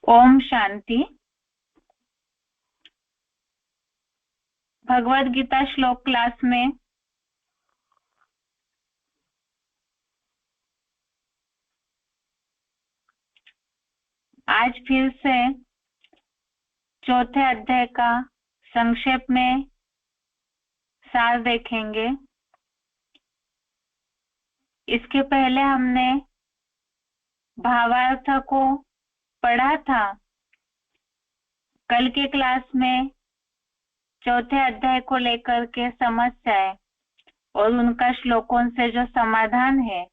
ओम शांति। भगवद गीता श्लोक क्लास में आज फिर से चौथे अध्याय का संक्षेप में सार देखेंगे। इसके पहले हमने भावार्थ को पढ़ा था। कल के क्लास में चौथे अध्याय को लेकर के समस्याएं और उनका श्लोकों से जो समाधान है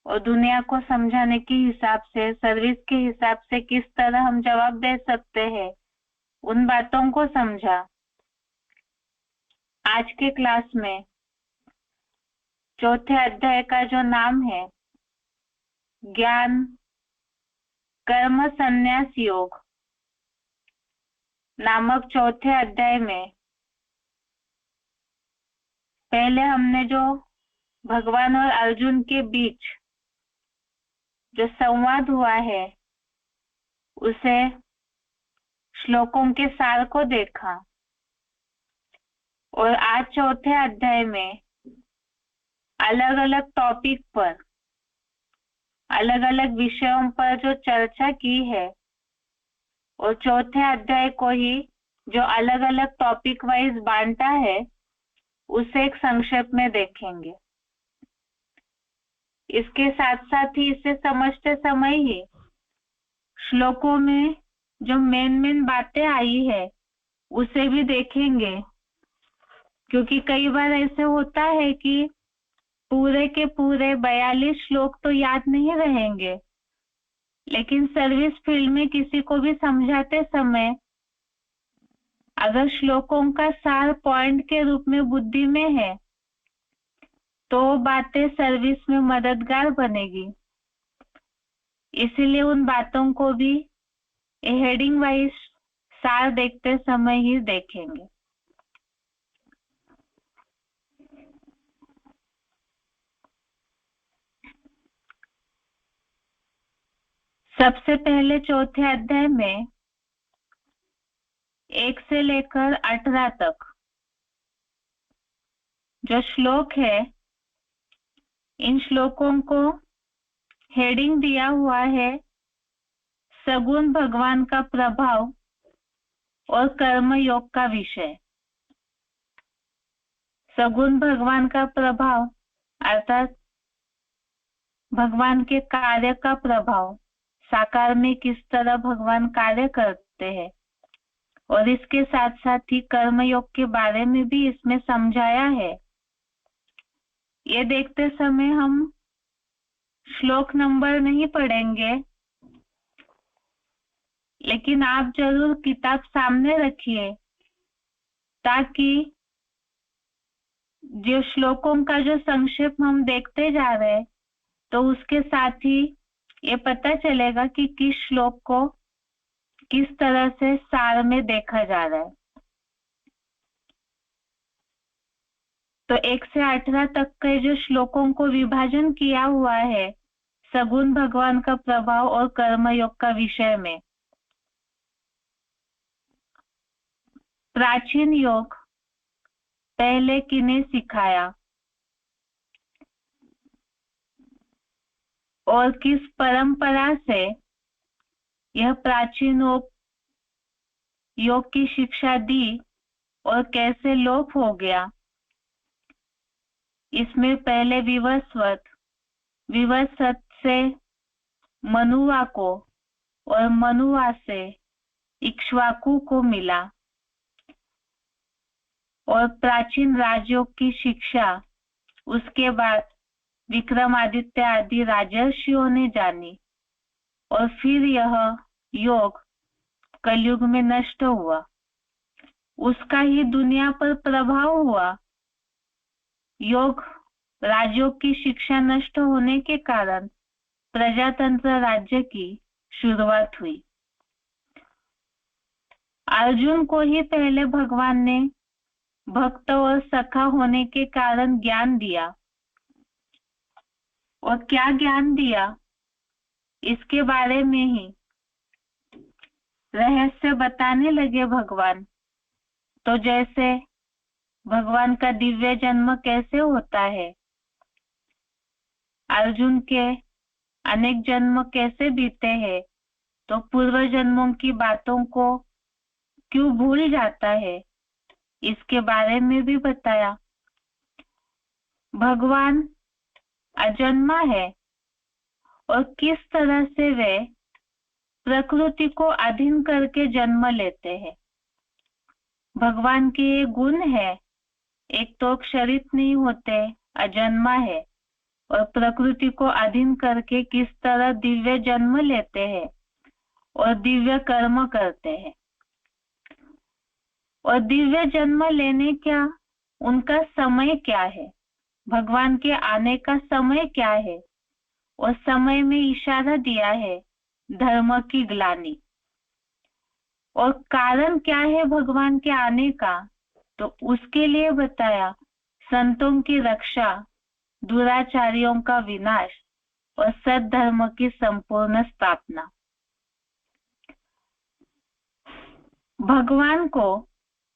और दुनिया को समझाने के हिसाब से, सर्विस के हिसाब से किस तरह हम जवाब दे सकते हैं, उन बातों को समझा। आज के क्लास में चौथे अध्याय का जो नाम है ज्ञान कर्म संन्यास योग नामक चौथे अध्याय में पहले हमने जो भगवान और अर्जुन के बीच जो संवाद हुआ है उसे श्लोकों के सार को देखा और आज चौथे अध्याय में अलग अलग टॉपिक पर, अलग अलग विषयों पर जो चर्चा की है और चौथे अध्याय को ही जो अलग अलग टॉपिक वाइज बांटा है उसे एक संक्षेप में देखेंगे। इसके साथ साथ ही इसे समझते समय ही श्लोकों में जो मेन बातें आई है उसे भी देखेंगे, क्योंकि कई बार ऐसे होता है कि पूरे के पूरे 42 श्लोक तो याद नहीं रहेंगे, लेकिन सर्विस फील्ड में किसी को भी समझाते समय अगर श्लोकों का सार पॉइंट के रूप में बुद्धि में है तो बातें सर्विस में मददगार बनेगी। इसीलिए उन बातों को भी हेडिंग वाइज सार देखते समय ही देखेंगे। सबसे पहले चौथे अध्याय में 1 से लेकर 18 तक जो श्लोक है, इन श्लोकों को हेडिंग दिया हुआ है सगुण भगवान का प्रभाव और कर्म योग का विषय। सगुण भगवान का प्रभाव अर्थात भगवान के कार्य का प्रभाव, साकार में किस तरह भगवान कार्य करते हैं, और इसके साथ साथ ही कर्म योग के बारे में भी इसमें समझाया है। ये देखते समय हम श्लोक नंबर नहीं पढ़ेंगे, लेकिन आप जरूर किताब सामने रखिए ताकि जो श्लोकों का जो संक्षेप हम देखते जा रहे हैं तो उसके साथ ही ये पता चलेगा कि किस श्लोक को किस तरह से सार में देखा जा रहा है। तो 1 से 18 तक के जो श्लोकों को विभाजन किया हुआ है सगुण भगवान का प्रभाव और कर्म योग का विषय में। प्राचीन योग पहले किन्हें सिखाया और किस परंपरा से यह प्राचीन योग की शिक्षा दी और कैसे लोप हो गया। इसमें पहले विवस्वत से मनुआ को और मनुआ से इक्ष्वाकु को मिला और प्राचीन राजयोग की शिक्षा उसके बाद विक्रमादित्य आदि राजर्षियों ने जानी और फिर यह योग कलयुग में नष्ट हुआ। उसका ही दुनिया पर प्रभाव हुआ। योग राजयोग की शिक्षा नष्ट होने के कारण प्रजातंत्र राज्य की शुरुआत हुई। अर्जुन को ही पहले भगवान ने भक्त और सखा होने के कारण ज्ञान दिया, और क्या ज्ञान दिया इसके बारे में ही रहस्य बताने लगे भगवान। तो जैसे भगवान का दिव्य जन्म कैसे होता है, अर्जुन के अनेक जन्म कैसे बीते हैं, तो पूर्व जन्मों की बातों को क्यों भूल जाता है, इसके बारे में भी बताया। भगवान अजन्मा है और किस तरह से वे प्रकृति को अधीन करके जन्म लेते हैं। भगवान के ये गुण है, एक तो क्षरित नहीं होते, अजन्मा है, और प्रकृति को अधीन करके किस तरह दिव्य जन्म लेते हैं और दिव्य कर्म करते हैं। और दिव्य जन्म लेने क्या उनका समय क्या है, भगवान के आने का समय क्या है, और समय में इशारा दिया है धर्म की ग्लानि। और कारण क्या है भगवान के आने का, तो उसके लिए बताया संतों की रक्षा, दुराचारियों का विनाश और सद्धर्म की संपूर्ण स्थापना। भगवान को,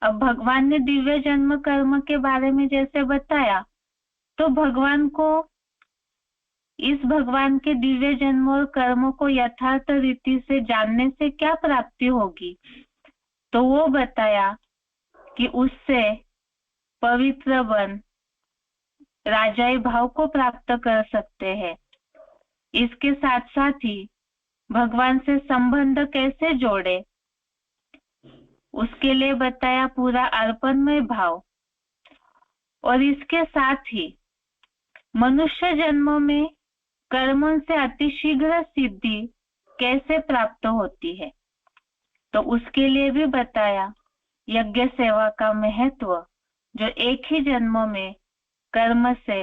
अब भगवान ने दिव्य जन्म कर्म के बारे में जैसे बताया, तो भगवान को इस भगवान के दिव्य जन्म और कर्मों को यथार्थ रीति से जानने से क्या प्राप्ति होगी, तो वो बताया कि उससे पवित्र बन राजाई भाव को प्राप्त कर सकते हैं। इसके साथ साथ ही भगवान से संबंध कैसे जोड़े, उसके लिए बताया पूरा अर्पणमय भाव। और इसके साथ ही मनुष्य जन्मों में कर्मों से अतिशीघ्र सिद्धि कैसे प्राप्त होती है, तो उसके लिए भी बताया यज्ञ सेवा का महत्व, जो एक ही जन्म में कर्म से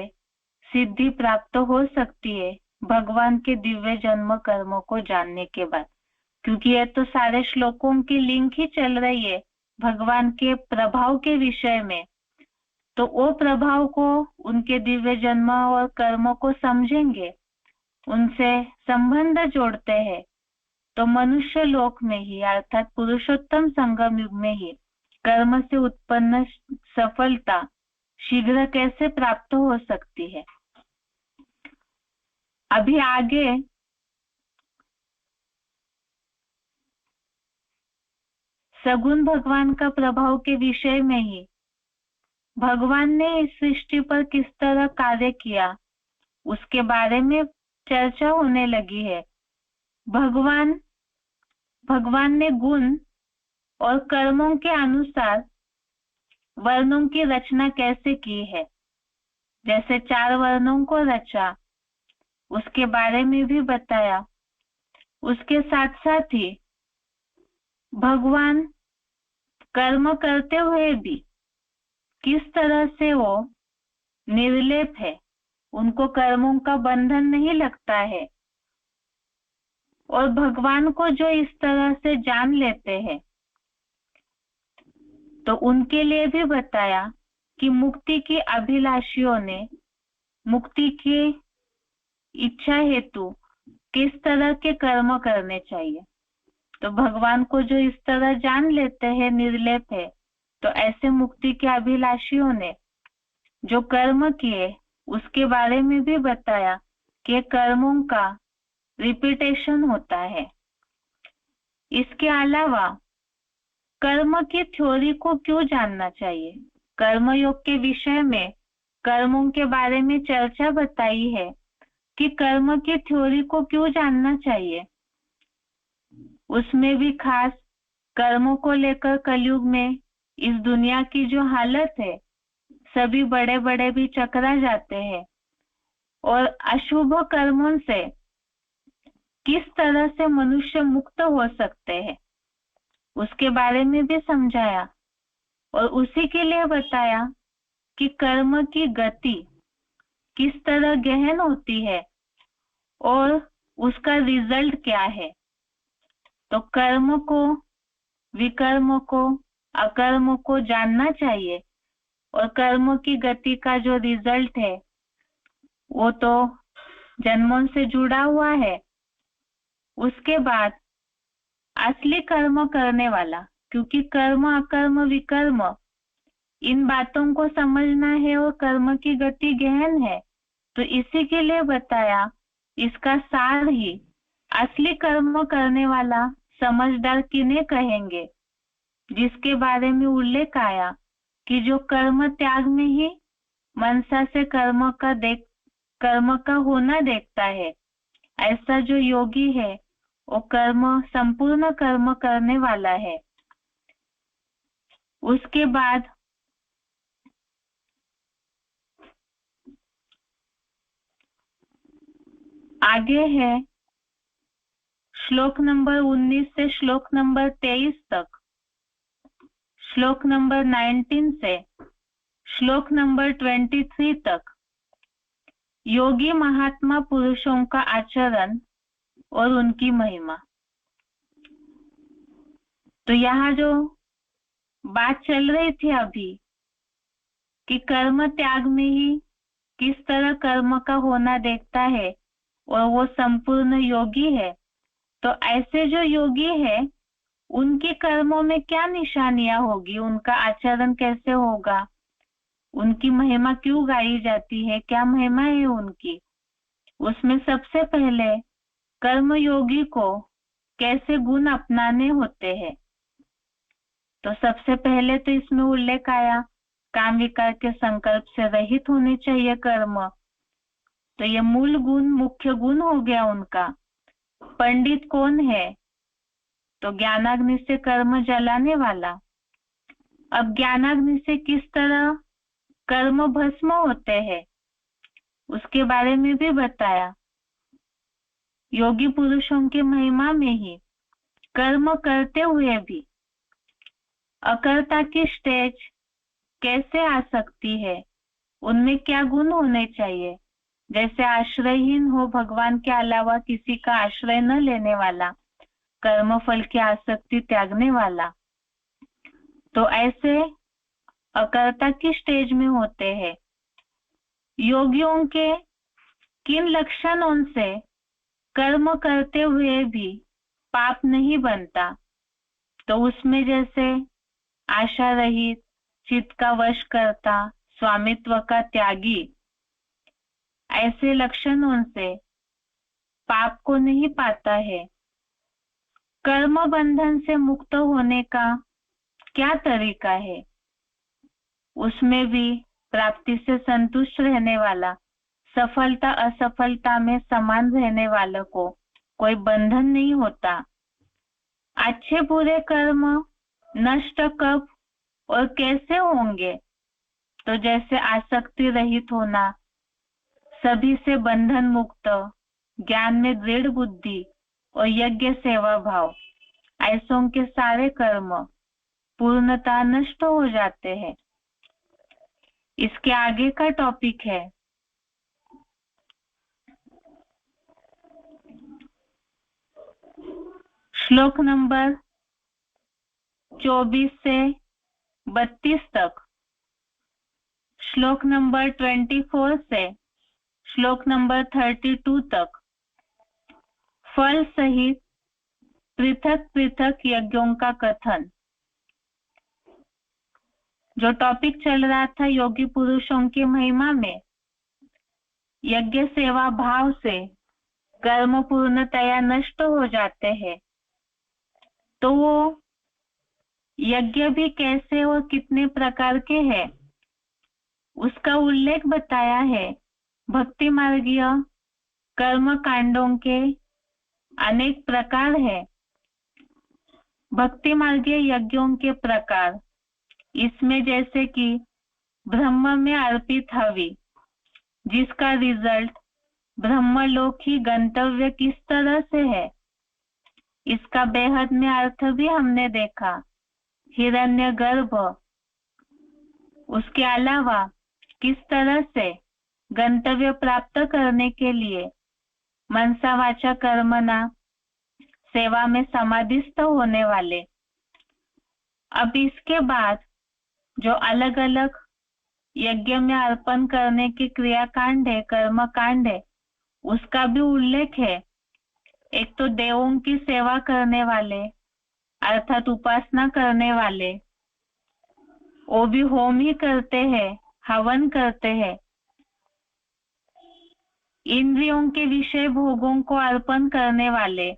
सिद्धि प्राप्त हो सकती है भगवान के दिव्य जन्म कर्मों को जानने के बाद। क्योंकि ये तो सारे श्लोकों की लिंक ही चल रही है भगवान के प्रभाव के विषय में, तो वो प्रभाव को, उनके दिव्य जन्म और कर्मों को समझेंगे, उनसे संबंध जोड़ते हैं, तो मनुष्य लोक में ही अर्थात पुरुषोत्तम संगम युग में ही कर्म से उत्पन्न सफलता शीघ्र कैसे प्राप्त हो सकती है। अभी आगे सगुण भगवान का प्रभाव के विषय में ही भगवान ने इस सृष्टि पर किस तरह कार्य किया उसके बारे में चर्चा होने लगी है। भगवान ने गुण और कर्मों के अनुसार वर्णों की रचना कैसे की है, जैसे 4 वर्णों को रचा, उसके बारे में भी बताया। उसके साथ साथ ही भगवान कर्म करते हुए भी किस तरह से वो निर्लेप है, उनको कर्मों का बंधन नहीं लगता है, और भगवान को जो इस तरह से जान लेते हैं, तो उनके लिए भी बताया कि मुक्ति की अभिलाषियों ने मुक्ति की इच्छा हेतु किस तरह के कर्म करने चाहिए। तो भगवान को जो इस तरह जान लेते हैं, निर्लेप है, तो ऐसे मुक्ति के अभिलाषियों ने जो कर्म किए उसके बारे में भी बताया कि कर्मों का रिपीटेशन होता है। इसके अलावा कर्म की थ्योरी को क्यों जानना चाहिए, कर्मयोग के विषय में कर्मों के बारे में चर्चा बताई है कि कर्म की थ्योरी को क्यों जानना चाहिए। उसमें भी खास कर्मों को लेकर कलयुग में इस दुनिया की जो हालत है, सभी बड़े बड़े भी चकरा जाते हैं, और अशुभ कर्मों से किस तरह से मनुष्य मुक्त हो सकते हैं उसके बारे में भी समझाया। और उसी के लिए बताया कि कर्म की गति किस तरह गहन होती है और उसका रिजल्ट क्या है। तो कर्म को, विकर्म को, अकर्म को जानना चाहिए, और कर्म की गति का जो रिजल्ट है वो तो जन्मों से जुड़ा हुआ है। उसके बाद असली कर्म करने वाला, क्योंकि कर्म अकर्म विकर्म इन बातों को समझना है और कर्म की गति गहन है, तो इसी के लिए बताया। इसका सार ही असली कर्म करने वाला समझदार किन्हें कहेंगे, जिसके बारे में उल्लेख आया कि जो कर्म त्याग में ही मनसा से कर्म का होना देखता है, ऐसा जो योगी है वो संपूर्ण कर्म करने वाला है। उसके बाद आगे है श्लोक नंबर 19 से श्लोक नंबर 23 तक, श्लोक नंबर 19 से श्लोक नंबर 23 तक योगी महात्मा पुरुषों का आचरण और उनकी महिमा। तो यहाँ जो बात चल रही थी अभी कि कर्म त्याग में ही किस तरह कर्म का होना देखता है और वो संपूर्ण योगी है, तो ऐसे जो योगी है उनके कर्मों में क्या निशानियां होगी, उनका आचरण कैसे होगा, उनकी महिमा क्यों गाई जाती है, क्या महिमा है उनकी। उसमें सबसे पहले कर्म योगी को कैसे गुण अपनाने होते हैं। तो सबसे पहले तो इसमें उल्लेख आया काम विकार के संकल्प से रहित होने चाहिए कर्म, तो ये मूल गुण, मुख्य गुण हो गया उनका। पंडित कौन है, तो ज्ञानाग्नि से कर्म जलाने वाला। अब ज्ञानाग्नि से किस तरह कर्म भस्म होते हैं उसके बारे में भी बताया। योगी पुरुषों की महिमा में ही कर्म करते हुए भी अकर्ता की स्टेज कैसे आ सकती है, उनमें क्या गुण होने चाहिए। जैसे आश्रयहीन हो, भगवान के अलावा किसी का आश्रय न लेने वाला, कर्म फल की आसक्ति त्यागने वाला, तो ऐसे अकर्ता की स्टेज में होते हैं। योगियों के किन लक्षणों से कर्म करते हुए भी पाप नहीं बनता, तो उसमें जैसे आशा रहित, चित्त का वश करता, स्वामित्व का त्यागी, ऐसे लक्षणों से पाप को नहीं पाता है। कर्म बंधन से मुक्त होने का क्या तरीका है, उसमें भी प्राप्ति से संतुष्ट रहने वाला, सफलता असफलता में समान रहने वालों को कोई बंधन नहीं होता। अच्छे बुरे कर्म नष्ट कब और कैसे होंगे, तो जैसे आसक्ति रहित होना, सभी से बंधन मुक्त, ज्ञान में दृढ़ बुद्धि और यज्ञ सेवा भाव, ऐसों के सारे कर्म पूर्णतः नष्ट हो जाते हैं। इसके आगे का टॉपिक है श्लोक नंबर 24 से 32 तक, श्लोक नंबर 24 से श्लोक नंबर 32 तक फल सहित पृथक पृथक यज्ञों का कथन। जो टॉपिक चल रहा था योगी पुरुषों की महिमा में, यज्ञ सेवा भाव से कर्म पूर्णतया नष्ट हो जाते हैं, तो वो यज्ञ भी कैसे और कितने प्रकार के हैं उसका उल्लेख बताया है। भक्ति मार्गीय कर्म कांडों के अनेक प्रकार है। भक्ति मार्गीय यज्ञों के प्रकार, इसमें जैसे कि ब्रह्म में अर्पित हवि, जिसका रिजल्ट ब्रह्मलोक ही गंतव्य किस तरह से है, इसका बेहद में अर्थ भी हमने देखा। हिरण्यगर्भ, उसके अलावा किस तरह से गंतव्य प्राप्त करने के लिए मनसा वाचा कर्मणा सेवा में समाधिस्थ होने वाले। अब इसके बाद जो अलग अलग यज्ञ में अर्पण करने की क्रियाकांड है, कर्म कांड है, उसका भी उल्लेख है। एक तो देवों की सेवा करने वाले, अर्थात उपासना करने वाले, वो भी होम ही करते हैं, हवन करते हैं। इंद्रियों के विषय भोगों को अर्पण करने वाले,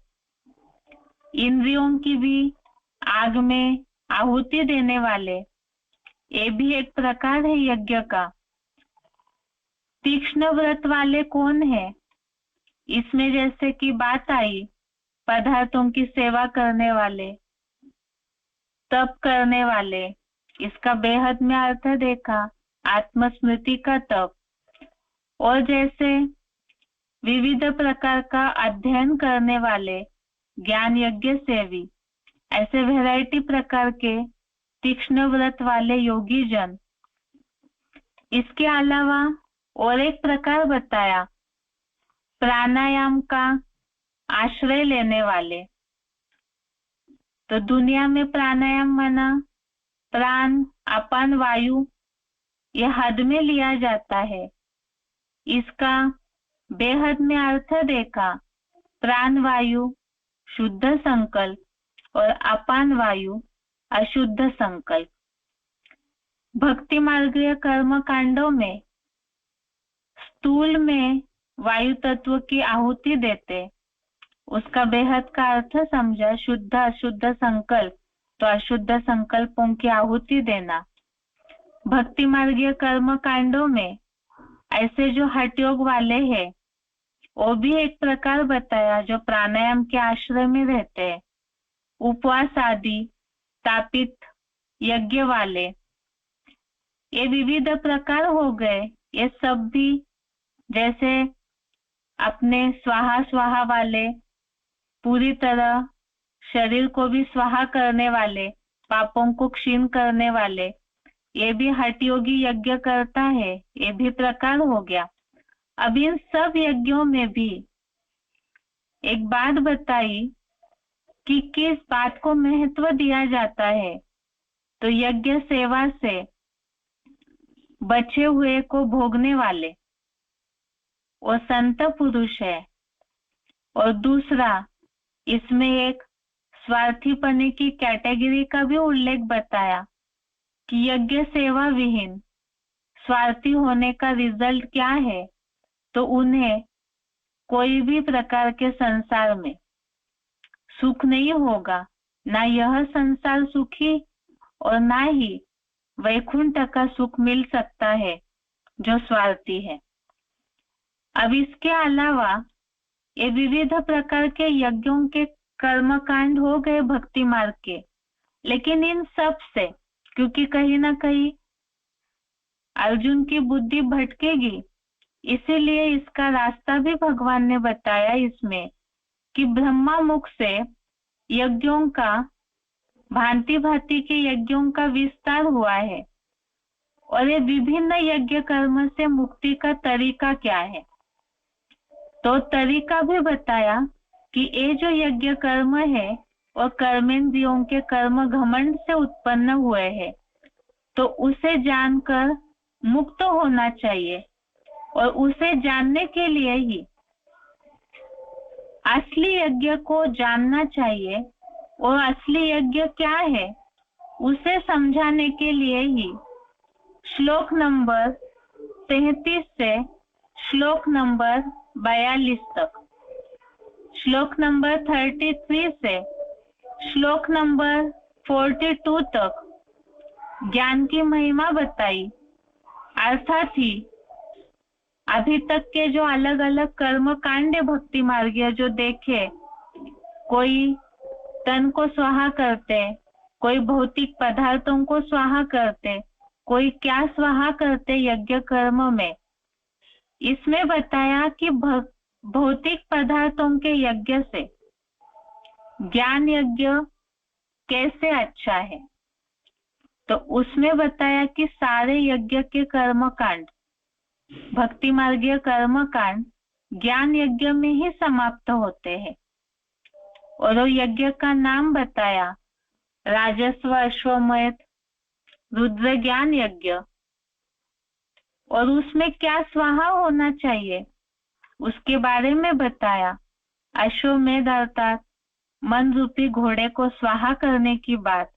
इंद्रियों की भी आग में आहुति देने वाले, ये भी एक प्रकार है यज्ञ का। तीक्ष्ण व्रत वाले कौन है? इसमें जैसे कि बात आई पदार्थों की सेवा करने वाले, तप करने वाले, इसका बेहद में अर्थ देखा, आत्मस्मृति का तप। और जैसे विविध प्रकार का अध्ययन करने वाले, ज्ञान यज्ञ सेवी, ऐसे वैरायटी प्रकार के तीक्ष्ण व्रत वाले योगी जन। इसके अलावा और एक प्रकार बताया, प्राणायाम का आश्रय लेने वाले। तो दुनिया में प्राणायाम माना प्राण, अपान वायु, यह हद में लिया जाता है। इसका बेहद में अर्थ देखा, प्राण वायु शुद्ध संकल्प और अपान वायु अशुद्ध संकल्प। भक्ति मार्गीय कर्म कांडों में स्थूल में वायु तत्व की आहुति देते, उसका बेहद का अर्थ समझा, शुद्ध अशुद्ध संकल्प, तो अशुद्ध संकल्पों की आहुति देना। भक्ति मार्गीय कर्म कांडों में ऐसे जो हठ योग वाले हैं, वो भी एक प्रकार बताया जो प्राणायाम के आश्रय में रहते हैं। उपवास आदि तापित यज्ञ वाले, ये विविध प्रकार हो गए। ये सब भी जैसे अपने स्वाहा स्वाहा वाले, पूरी तरह शरीर को भी स्वाहा करने वाले, पापों को क्षीण करने वाले, ये भी हठ योगी यज्ञ करता है, ये भी प्रकार हो गया। अब इन सब यज्ञों में भी एक बात बताई कि किस बात को महत्व दिया जाता है। तो यज्ञ सेवा से बचे हुए को भोगने वाले वो संत पुरुष है। और दूसरा, इसमें एक स्वार्थीपने की कैटेगरी का भी उल्लेख बताया कि यज्ञ सेवा विहीन स्वार्थी होने का रिजल्ट क्या है। तो उन्हें कोई भी प्रकार के संसार में सुख नहीं होगा, ना यह संसार सुखी और ना ही वैकुंठ का सुख मिल सकता है जो स्वार्थी है। अब इसके अलावा ये विविध प्रकार के यज्ञों के कर्मकांड हो गए भक्ति मार्ग के, लेकिन इन सब से क्योंकि कहीं ना कहीं अर्जुन की बुद्धि भटकेगी, इसीलिए इसका रास्ता भी भगवान ने बताया इसमें कि ब्रह्मा मुख से यज्ञों का, भांति भांति के यज्ञों का विस्तार हुआ है। और ये विभिन्न यज्ञ कर्म से मुक्ति का तरीका क्या है, तो तरीका भी बताया कि ये जो यज्ञ कर्म है और कर्मेंद्रियों के कर्म घमंड से उत्पन्न हुए हैं, तो उसे जानकर मुक्त होना चाहिए। और उसे जानने के लिए ही असली यज्ञ को जानना चाहिए। और असली यज्ञ क्या है उसे समझाने के लिए ही श्लोक नंबर 33 से श्लोक नंबर 42 तक, श्लोक नंबर 33 से श्लोक नंबर 42 तक ज्ञान की महिमा बताई। अर्थात ही अभी तक के जो अलग अलग कर्म कांड भक्ति मार्गीय जो देखे, कोई तन को स्वाहा करते, कोई भौतिक पदार्थों को स्वाहा करते, कोई क्या स्वाहा करते यज्ञ कर्म में। इसमें बताया कि भौतिक पदार्थों के यज्ञ से ज्ञान यज्ञ कैसे अच्छा है। तो उसमें बताया कि सारे यज्ञ के कर्म कांड, भक्ति मार्गीय कर्म कांड ज्ञान यज्ञ में ही समाप्त होते हैं। और वो यज्ञ का नाम बताया राजस्व अश्वमेध रुद्र ज्ञान यज्ञ। और उसमें क्या स्वाहा होना चाहिए उसके बारे में बताया। अश्वमेध अर्थात मन रूपी घोड़े को स्वाहा करने की बात,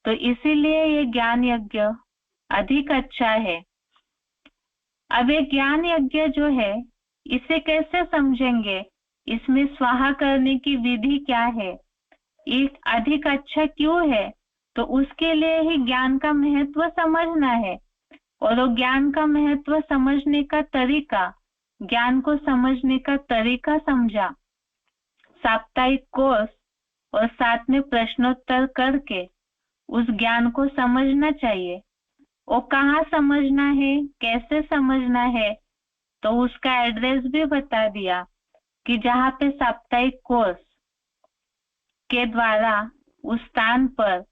तो इसीलिए ये ज्ञान यज्ञ अधिक अच्छा है। अब ये ज्ञान यज्ञ जो है इसे कैसे समझेंगे, इसमें स्वाहा करने की विधि क्या है, एक अधिक अच्छा क्यों है, तो उसके लिए ही ज्ञान का महत्व समझना है। और वो ज्ञान का महत्व समझने का तरीका, ज्ञान को समझने का तरीका समझा, साप्ताहिक कोर्स और साथ में प्रश्नोत्तर करके उस ज्ञान को समझना चाहिए। वो कहाँ समझना है, कैसे समझना है, तो उसका एड्रेस भी बता दिया कि जहाँ पे साप्ताहिक कोर्स के द्वारा उस स्थान पर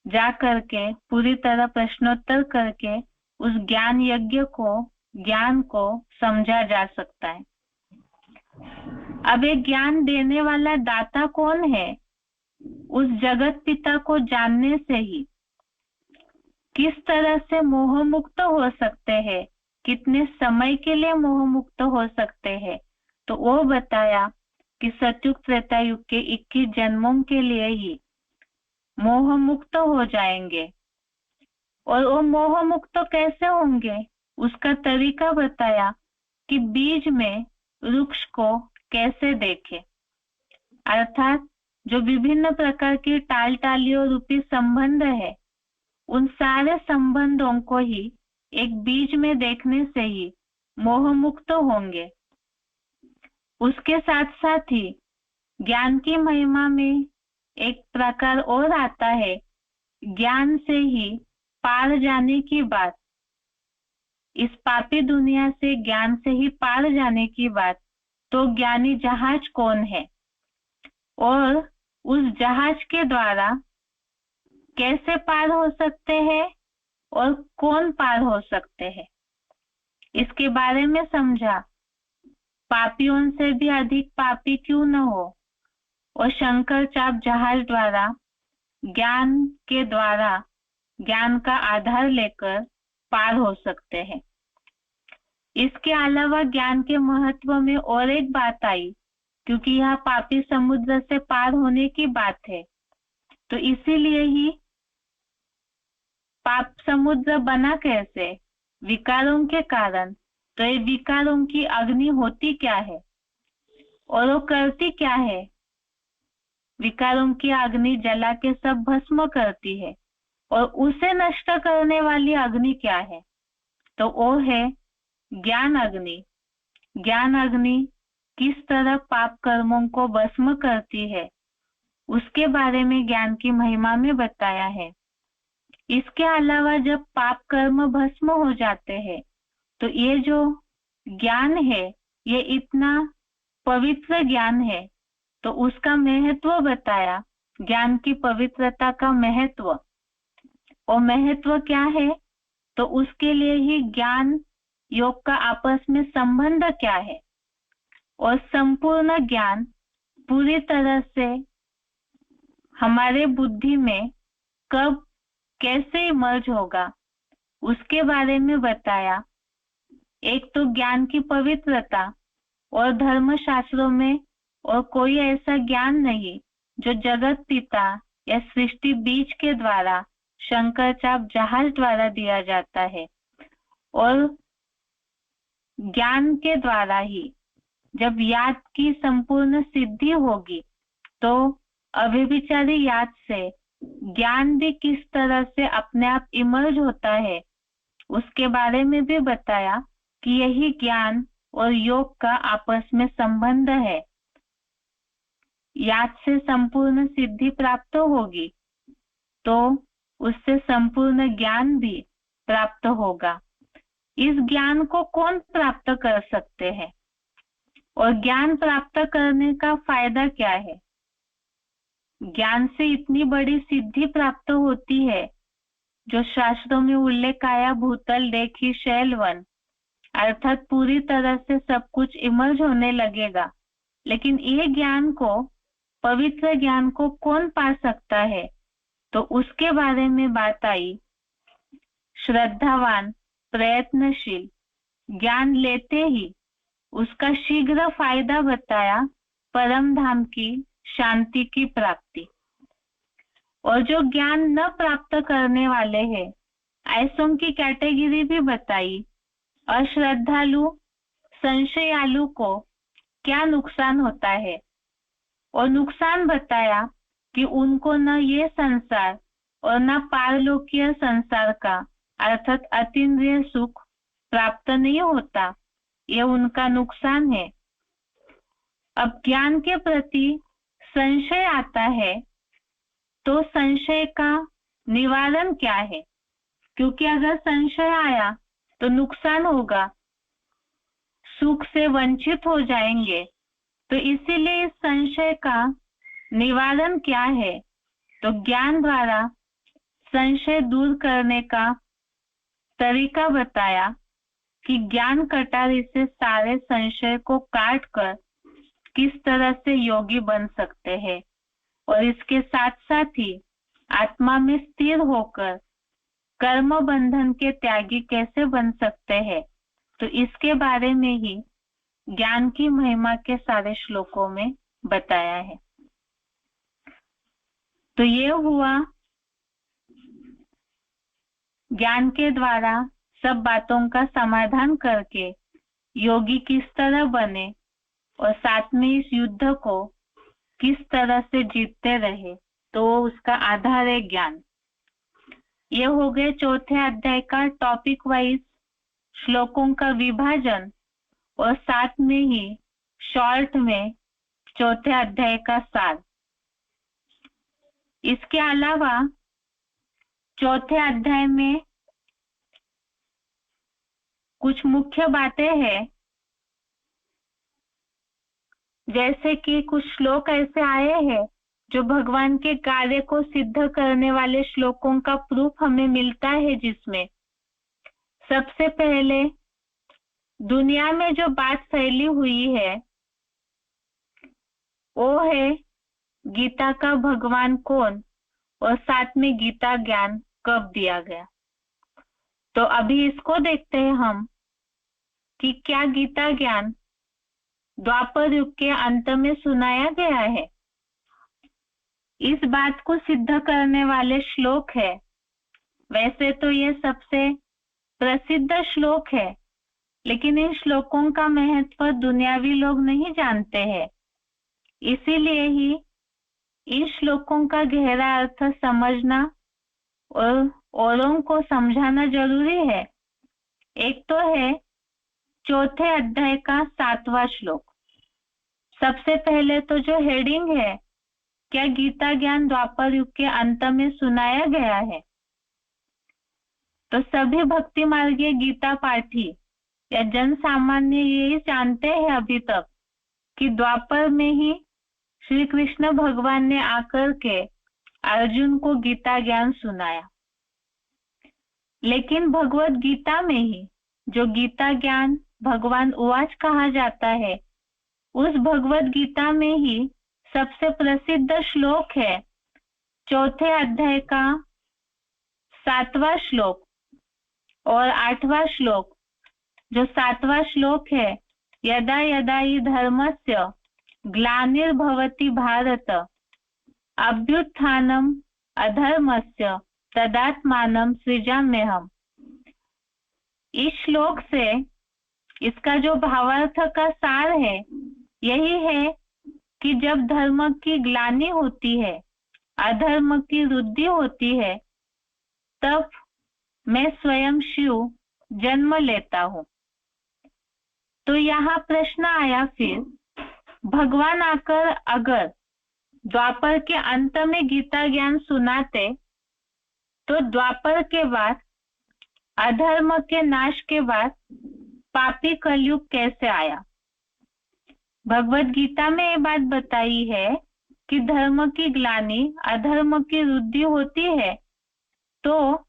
जा करके पूरी तरह प्रश्नोत्तर करके उस ज्ञान यज्ञ को, ज्ञान को समझा जा सकता है। अब एक ज्ञान देने वाला दाता कौन है, उस जगत पिता को जानने से ही किस तरह से मोह मुक्त हो सकते हैं, कितने समय के लिए मोह मुक्त हो सकते हैं, तो वो बताया कि सतयुग त्रेता युग के 21 जन्मों के लिए ही मोह मुक्त हो जाएंगे। और वो मोह मुक्त कैसे होंगे, उसका तरीका बताया कि बीज में वृक्ष को कैसे देखे, अर्थात जो विभिन्न प्रकार की टाल टालियों रूपी संबंध है, उन सारे संबंधों को ही एक बीज में देखने से ही मोह मुक्त होंगे। उसके साथ साथ ही ज्ञान की महिमा में एक प्रकार और आता है, ज्ञान से ही पार जाने की बात, इस पापी दुनिया से ज्ञान से ही पार जाने की बात। तो ज्ञानी जहाज कौन है और उस जहाज के द्वारा कैसे पार हो सकते हैं और कौन पार हो सकते हैं, इसके बारे में समझा। पापियों से भी अधिक पापी क्यों न हो, और शंकर चाप जहाज द्वारा ज्ञान के द्वारा ज्ञान का आधार लेकर पार हो सकते हैं। इसके अलावा ज्ञान के महत्व में और एक बात आई, क्योंकि यह पापी समुद्र से पार होने की बात है, तो इसीलिए ही पाप समुद्र बना कैसे, विकारों के कारण। तो ये विकारों की अग्नि होती क्या है और वो करती क्या है, विकारों की अग्नि जला के सब भस्म करती है, और उसे नष्ट करने वाली अग्नि क्या है, तो वो है ज्ञान अग्नि। ज्ञान अग्नि किस तरह पाप कर्मों को भस्म करती है, उसके बारे में ज्ञान की महिमा में बताया है। इसके अलावा जब पाप कर्म भस्म हो जाते हैं, तो ये जो ज्ञान है ये इतना पवित्र ज्ञान है, तो उसका महत्व बताया, ज्ञान की पवित्रता का महत्व। और महत्व क्या है, तो उसके लिए ही ज्ञान योग का आपस में संबंध क्या है, और संपूर्ण ज्ञान पूरी तरह से हमारे बुद्धि में कब कैसे इमर्ज होगा, उसके बारे में बताया। एक तो ज्ञान की पवित्रता, और धर्म शास्त्रों में और कोई ऐसा ज्ञान नहीं जो जगत पिता या सृष्टि बीज के द्वारा, शंकर चाप जहाज द्वारा दिया जाता है। और ज्ञान के द्वारा ही जब याद की संपूर्ण सिद्धि होगी, तो अव्यभिचारी याद से ज्ञान भी किस तरह से अपने आप इमर्ज होता है, उसके बारे में भी बताया कि यही ज्ञान और योग का आपस में संबंध है। याद से संपूर्ण सिद्धि प्राप्त होगी, तो उससे संपूर्ण ज्ञान भी प्राप्त होगा। इस ज्ञान को कौन प्राप्त कर सकते हैं, और ज्ञान प्राप्त करने का फायदा क्या है। ज्ञान से इतनी बड़ी सिद्धि प्राप्त होती है, जो शास्त्रों में उल्लेख आया, भूतल देखी शैलवन, अर्थात पूरी तरह से सब कुछ इमर्ज होने लगेगा। लेकिन ये ज्ञान को, पवित्र ज्ञान को कौन पा सकता है, तो उसके बारे में बात आई। श्रद्धावान, प्रयत्नशील, ज्ञान लेते ही उसका शीघ्र फायदा बताया, परम धाम की शांति की प्राप्ति। और जो ज्ञान न प्राप्त करने वाले हैं, ऐसों की कैटेगरी भी बताई। अश्रद्धालु, संशयालु को क्या नुकसान होता है, और नुकसान बताया कि उनको न ये संसार और न पारलौकिक संसार का अर्थात अतीन्द्रिय सुख प्राप्त नहीं होता, ये उनका नुकसान है। अब ज्ञान के प्रति संशय आता है, तो संशय का निवारण क्या है? क्योंकि अगर संशय आया तो नुकसान होगा, सुख से वंचित हो जाएंगे। तो इसीलिए इस संशय का निवारण क्या है? तो ज्ञान द्वारा संशय दूर करने का तरीका बताया कि ज्ञान कटारी से सारे संशय को काट कर किस तरह से योगी बन सकते हैं, और इसके साथ साथ ही आत्मा में स्थिर होकर कर्म बंधन के त्यागी कैसे बन सकते हैं। तो इसके बारे में ही ज्ञान की महिमा के सारे श्लोकों में बताया है। तो ये हुआ ज्ञान के द्वारा सब बातों का समाधान करके योगी किस तरह बने, और साथ में इस युद्ध को किस तरह से जीतते रहे, तो उसका आधार है ज्ञान। ये हो गए चौथे अध्याय का टॉपिक वाइज श्लोकों का विभाजन, और साथ में ही शॉर्ट में चौथे अध्याय का सार। इसके अलावा चौथे अध्याय में कुछ मुख्य बातें हैं, जैसे कि कुछ श्लोक ऐसे आए हैं जो भगवान के कार्य को सिद्ध करने वाले श्लोकों का प्रूफ हमें मिलता है, जिसमें सबसे पहले दुनिया में जो बात फैली हुई है वो है गीता का भगवान कौन, और साथ में गीता ज्ञान कब दिया गया। तो अभी इसको देखते हैं हम कि क्या गीता ज्ञान द्वापर युग के अंत में सुनाया गया है। इस बात को सिद्ध करने वाले श्लोक है। वैसे तो ये सबसे प्रसिद्ध श्लोक है, लेकिन इन श्लोकों का महत्व दुनियावी लोग नहीं जानते हैं। इसीलिए ही इन श्लोकों का गहरा अर्थ समझना और औरों को समझाना जरूरी है। एक तो है चौथे अध्याय का 7वां श्लोक। सबसे पहले तो जो हेडिंग है, क्या गीता ज्ञान द्वापर युग के अंत में सुनाया गया है। तो सभी भक्ति मार्गीय गीता पाठी या जन सामान्य यही जानते हैं अभी तक कि द्वापर में ही श्री कृष्ण भगवान ने आकर के अर्जुन को गीता ज्ञान सुनाया। लेकिन भगवत गीता में ही जो गीता ज्ञान भगवान उवाच कहा जाता है, उस भगवत गीता में ही सबसे प्रसिद्ध श्लोक है चौथे अध्याय का 7वां श्लोक और 8वां श्लोक। जो 7वां श्लोक है, यदा यदा हि धर्मस्य ग्लानिर्भवति भारत अभ्युत्थानम अधर्मस्य तदात्मानं सृजाम्यहम्। इस श्लोक से इसका जो भावार्थ का सार है यही है कि जब धर्म की ग्लानि होती है, अधर्म की वृद्धि होती है, तब मैं स्वयं शिव जन्म लेता हूँ। तो यहाँ प्रश्न आया फिर, भगवान आकर अगर द्वापर के अंत में गीता ज्ञान सुनाते, तो द्वापर के बाद अधर्म के नाश के बाद पापी कलयुग कैसे आया। भगवत गीता में ये बात बताई है कि धर्म की ग्लानि, अधर्म की वृद्धि होती है तो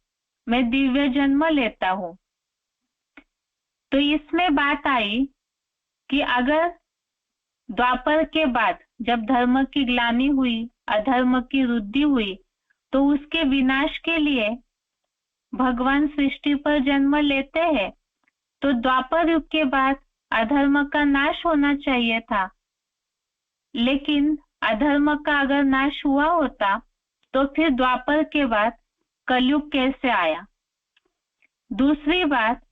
मैं दिव्य जन्म लेता हूँ। तो इसमें बात आई कि अगर द्वापर के बाद जब धर्म की ग्लानि हुई, अधर्म की वृद्धि हुई, तो उसके विनाश के लिए भगवान सृष्टि पर जन्म लेते हैं। तो द्वापर युग के बाद अधर्म का नाश होना चाहिए था, लेकिन अधर्म का अगर नाश हुआ होता तो फिर द्वापर के बाद कलयुग कैसे आया। दूसरी बात,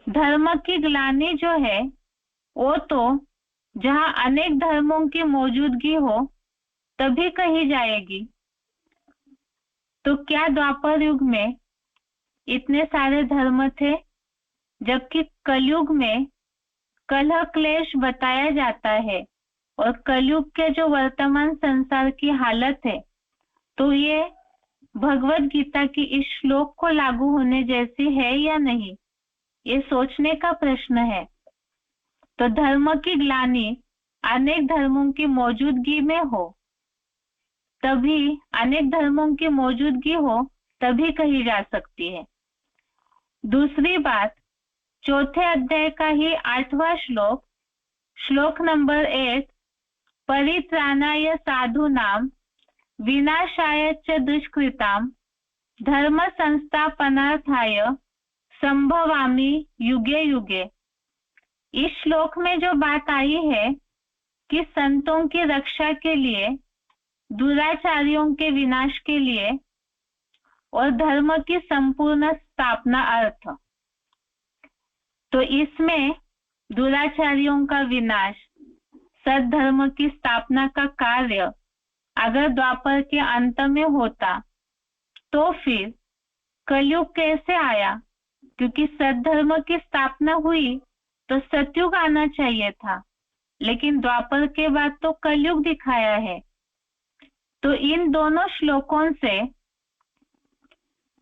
धर्म की ग्लानि जो है वो तो जहां अनेक धर्मों की मौजूदगी हो तभी कही जाएगी। तो क्या द्वापर युग में इतने सारे धर्म थे, जबकि कलयुग में कलह क्लेश बताया जाता है और कलयुग के जो वर्तमान संसार की हालत है तो ये भगवत गीता की इस श्लोक को लागू होने जैसी है या नहीं, ये सोचने का प्रश्न है। तो धर्म की ग्लानि अनेक धर्मों की मौजूदगी में हो तभी, अनेक धर्मों की मौजूदगी हो तभी कही जा सकती है। दूसरी बात, चौथे अध्याय का ही 8वां श्लोक, श्लोक नंबर 8, परित्राणाय साधूनां विनाशाय च दुष्कृतां धर्म संस्थापनार्थाय संभवामि युगे युगे। इस श्लोक में जो बात आई है कि संतों की रक्षा के लिए, दुराचारियों के विनाश के लिए और धर्म की संपूर्ण स्थापना अर्थ, तो इसमें दुराचारियों का विनाश, सद्धर्म की स्थापना का कार्य अगर द्वापर के अंत में होता तो फिर कलयुग कैसे आया, क्योंकि सद्धर्म की स्थापना हुई तो सतयुग आना चाहिए था, लेकिन द्वापर के बाद तो कलयुग दिखाया है। तो इन दोनों श्लोकों से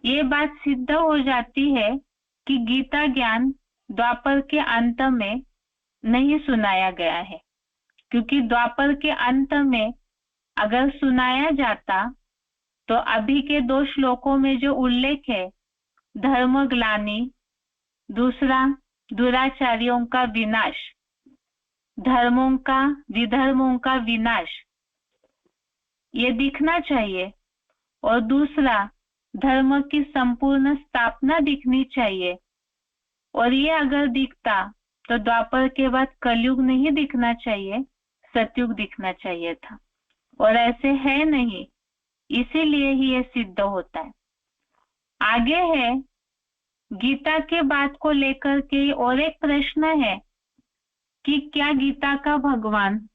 ये बात सिद्ध हो जाती है कि गीता ज्ञान द्वापर के अंत में नहीं सुनाया गया है, क्योंकि द्वापर के अंत में अगर सुनाया जाता तो अभी के 2 श्लोकों में जो उल्लेख है, धर्म ग्लानि, दूसरा दुराचारियों का विनाश, धर्मों का, विधर्मों का विनाश, ये दिखना चाहिए, और दूसरा धर्म की संपूर्ण स्थापना दिखनी चाहिए। और ये अगर दिखता तो द्वापर के बाद कलयुग नहीं दिखना चाहिए, सतयुग दिखना चाहिए था, और ऐसे है नहीं, इसीलिए ही ये सिद्ध होता है। आगे है, गीता के बात को लेकर के और एक प्रश्न है कि क्या गीता का भगवान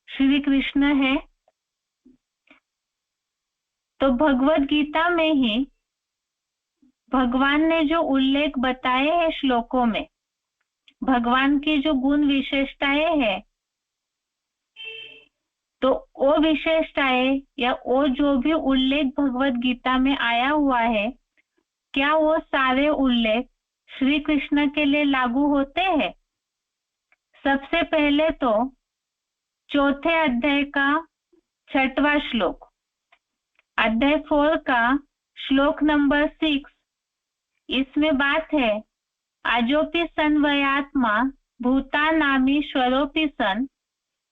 श्री कृष्ण है। तो भगवत गीता में ही भगवान ने जो उल्लेख बताए हैं श्लोकों में, भगवान की जो गुण विशेषताएं हैं, तो वो विशेषताएं या वो जो भी उल्लेख भगवत गीता में आया हुआ है, क्या वो सारे उल्लेख श्री कृष्ण के लिए लागू होते हैं। सबसे पहले तो चौथे अध्याय का 6वां श्लोक, अध्याय 4 का श्लोक नंबर 6, इसमें बात है, अजोपि सन्वयात्मा भूतानामीश्वरोऽपि सन्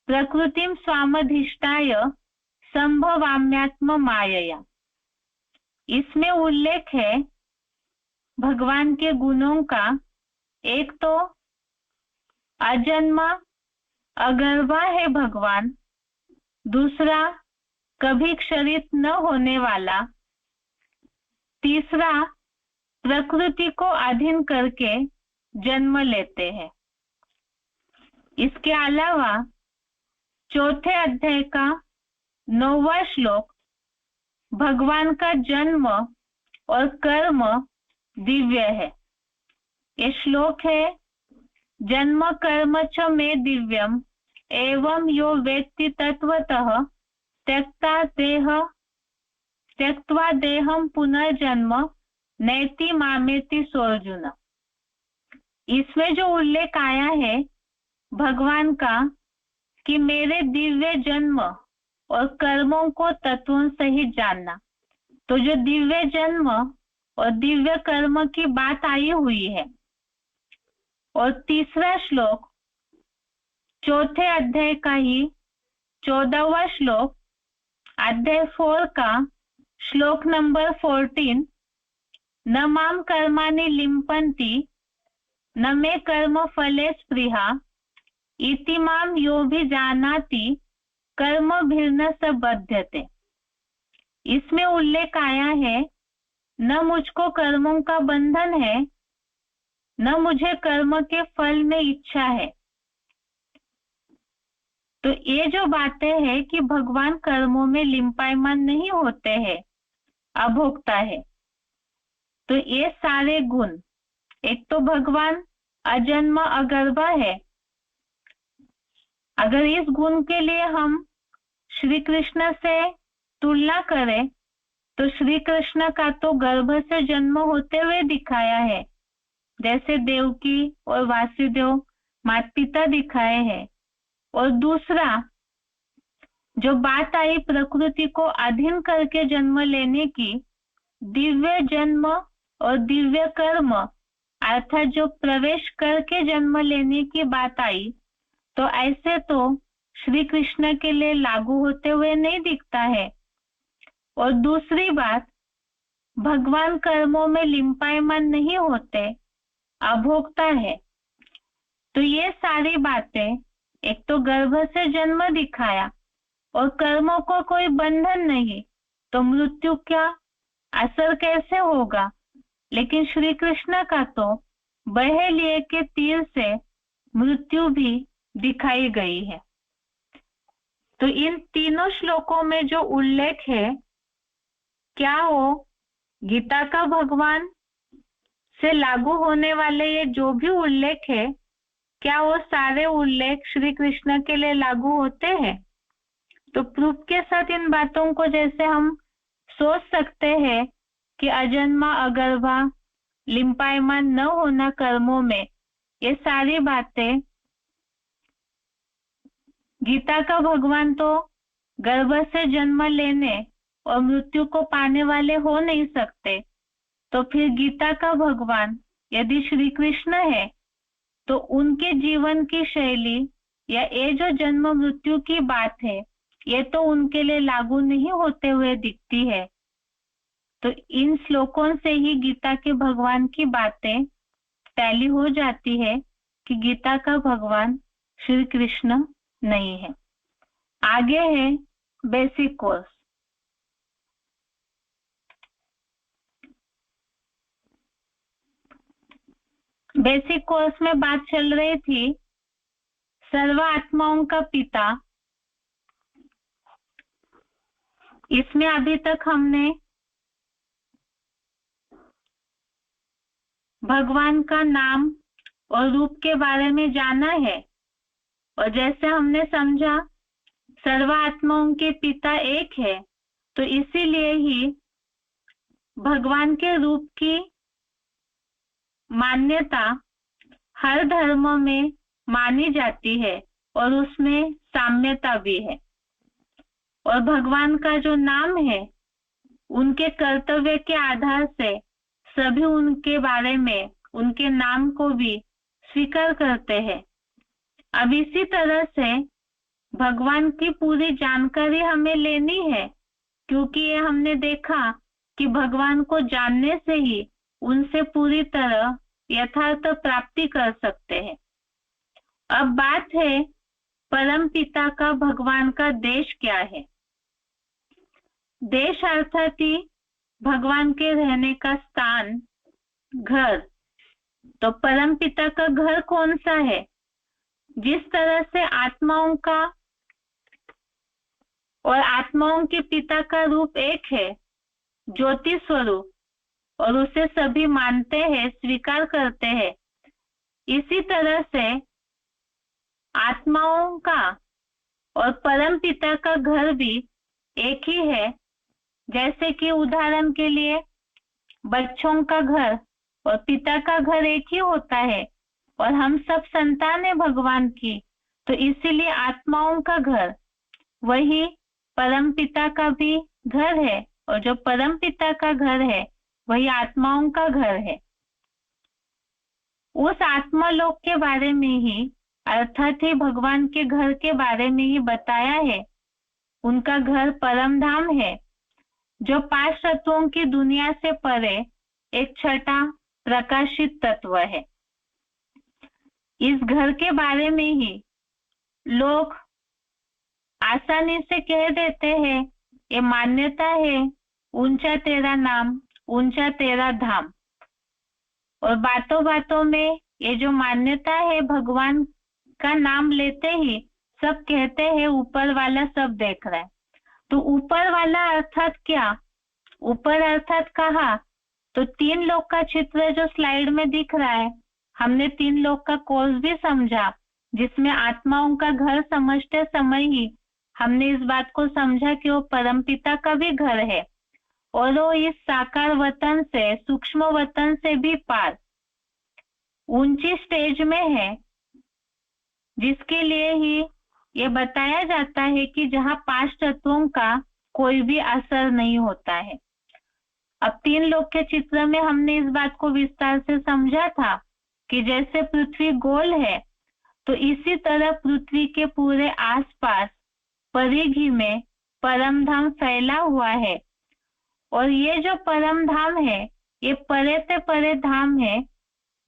प्रकृतिं स्वामधिष्ठाय संभवाम्यात्म मायया। इसमें उल्लेख है भगवान के गुणों का, एक तो अजन्मा अगर्वा है भगवान, दूसरा कभी क्षरित न होने वाला, तीसरा प्रकृति को अधीन करके जन्म लेते हैं। इसके अलावा चौथे अध्याय का 9वां श्लोक, भगवान का जन्म और कर्म दिव्य है। ये श्लोक है, जन्म कर्म च मे दिव्यम एवं यो वेत्ति तत्वतः त्यक्त्वा देहम पुनर्जन्म नैति मामेति सोऽर्जुन। इसमें जो उल्लेख आया है भगवान का कि मेरे दिव्य जन्म और कर्मों को तत्वों सहित जानना, तो जो दिव्य जन्म और दिव्य कर्म की बात आई हुई है। और तीसरा श्लोक चौथे अध्याय का ही 14वां श्लोक, अध्याय 4 का श्लोक नंबर 14, न माम कर्माणि लिम्पन्ति न मे कर्म फले स्पृहा इति माम यो भी जानाति कर्म भिन्न स बध्यते। इसमें उल्लेख आया है न मुझको कर्मों का बंधन है, न मुझे कर्म के फल में इच्छा है। तो ये जो बातें हैं कि भगवान कर्मों में लिंपायमान नहीं होते हैं, अभोक्ता है। तो ये सारे गुण, एक तो भगवान अजन्म अगर्भा है। अगर इस गुण के लिए हम श्री कृष्ण से तुलना करें तो श्री कृष्ण का तो गर्भ से जन्म होते हुए दिखाया है, जैसे देवकी और वासुदेव माता पिता दिखाए हैं। और दूसरा जो बात आई प्रकृति को अधीन करके जन्म लेने की, दिव्य जन्म और दिव्य कर्म अर्थात जो प्रवेश करके जन्म लेने की बात आई, तो ऐसे तो श्री कृष्ण के लिए लागू होते हुए नहीं दिखता है। और दूसरी बात, भगवान कर्मों में लिंपायमान नहीं होते, अभोक्ता है। तो ये सारी बातें, एक तो गर्भ से जन्म दिखाया और कर्मों को कोई बंधन नहीं, तो मृत्यु क्या असर कैसे होगा। लेकिन श्री कृष्ण का तो बहे लिए के तीर से मृत्यु भी दिखाई गई है। तो इन तीनों श्लोकों में जो उल्लेख है, क्या वो गीता का भगवान से लागू होने वाले ये जो भी उल्लेख है, क्या वो सारे उल्लेख श्री कृष्ण के लिए लागू होते हैं। तो प्रूफ के साथ इन बातों को जैसे हम सोच सकते हैं कि अजन्मा अगर्भा लिंपायमान न होना कर्मों में, ये सारी बातें गीता का भगवान तो गर्भ से जन्म लेने और मृत्यु को पाने वाले हो नहीं सकते। तो फिर गीता का भगवान यदि श्री कृष्ण है तो उनके जीवन की शैली या ये जो जन्म मृत्यु की बात है, ये तो उनके लिए लागू नहीं होते हुए दिखती है। तो इन श्लोकों से ही गीता के भगवान की बातें टैली हो जाती है कि गीता का भगवान श्री कृष्ण नहीं है। आगे है बेसिक कोर्स। बेसिक कोर्स में बात चल रही थी सर्व आत्माओं का पिता। इसमें अभी तक हमने भगवान का नाम और रूप के बारे में जाना है, और जैसे हमने समझा सर्व आत्माओं के पिता एक है, तो इसीलिए ही भगवान के रूप की मान्यता हर धर्म में मानी जाती है और उसमें साम्यता भी है। और भगवान का जो नाम है, उनके कर्तव्य के आधार से सभी उनके बारे में, उनके नाम को भी स्वीकार करते हैं। अब इसी तरह से भगवान की पूरी जानकारी हमें लेनी है, क्योंकि ये हमने देखा कि भगवान को जानने से ही उनसे पूरी तरह यथार्थ प्राप्ति कर सकते हैं। अब बात है परम पिता का भगवान का देश क्या है। देश अर्थात ही भगवान के रहने का स्थान, घर। तो परम पिता का घर कौन सा है। जिस तरह से आत्माओं का और आत्माओं के पिता का रूप एक है, ज्योति स्वरूप, और उसे सभी मानते हैं, स्वीकार करते हैं, इसी तरह से आत्माओं का और परम पिता का घर भी एक ही है। जैसे कि उदाहरण के लिए बच्चों का घर और पिता का घर एक ही होता है, और हम सब संतान है भगवान की, तो इसीलिए आत्माओं का घर वही परम पिता का भी घर है, और जो परम पिता का घर है वही आत्माओं का घर है। उस आत्मालोक के बारे में ही, अर्थात ही भगवान के घर के बारे में ही बताया है। उनका घर परम धाम है, जो 5 तत्वों की दुनिया से परे एक छठा प्रकाशित तत्व है। इस घर के बारे में ही लोग आसानी से कह देते हैं, ये मान्यता है, ऊंचा तेरा नाम, ऊंचा तेरा धाम। और बातों बातों में ये जो मान्यता है, भगवान का नाम लेते ही सब कहते हैं ऊपर वाला सब देख रहा है। तो ऊपर वाला अर्थात क्या? ऊपर अर्थात कहा तो 3 लोक का चित्र जो स्लाइड में दिख रहा है, हमने 3 लोक का कोर्स भी समझा, जिसमें आत्माओं का घर समझते समय ही हमने इस बात को समझा कि वो परमपिता का भी घर है और वो इस साकार वतन से, सूक्ष्म वतन से भी पार ऊंची स्टेज में है, जिसके लिए ही ये बताया जाता है कि जहां 5 तत्वों का कोई भी असर नहीं होता है। अब 3 लोक के चित्र में हमने इस बात को विस्तार से समझा था कि जैसे पृथ्वी गोल है, तो इसी तरह पृथ्वी के पूरे आसपास परिधि में परम धाम फैला हुआ है। और ये जो परम धाम है, ये परे से परे धाम है,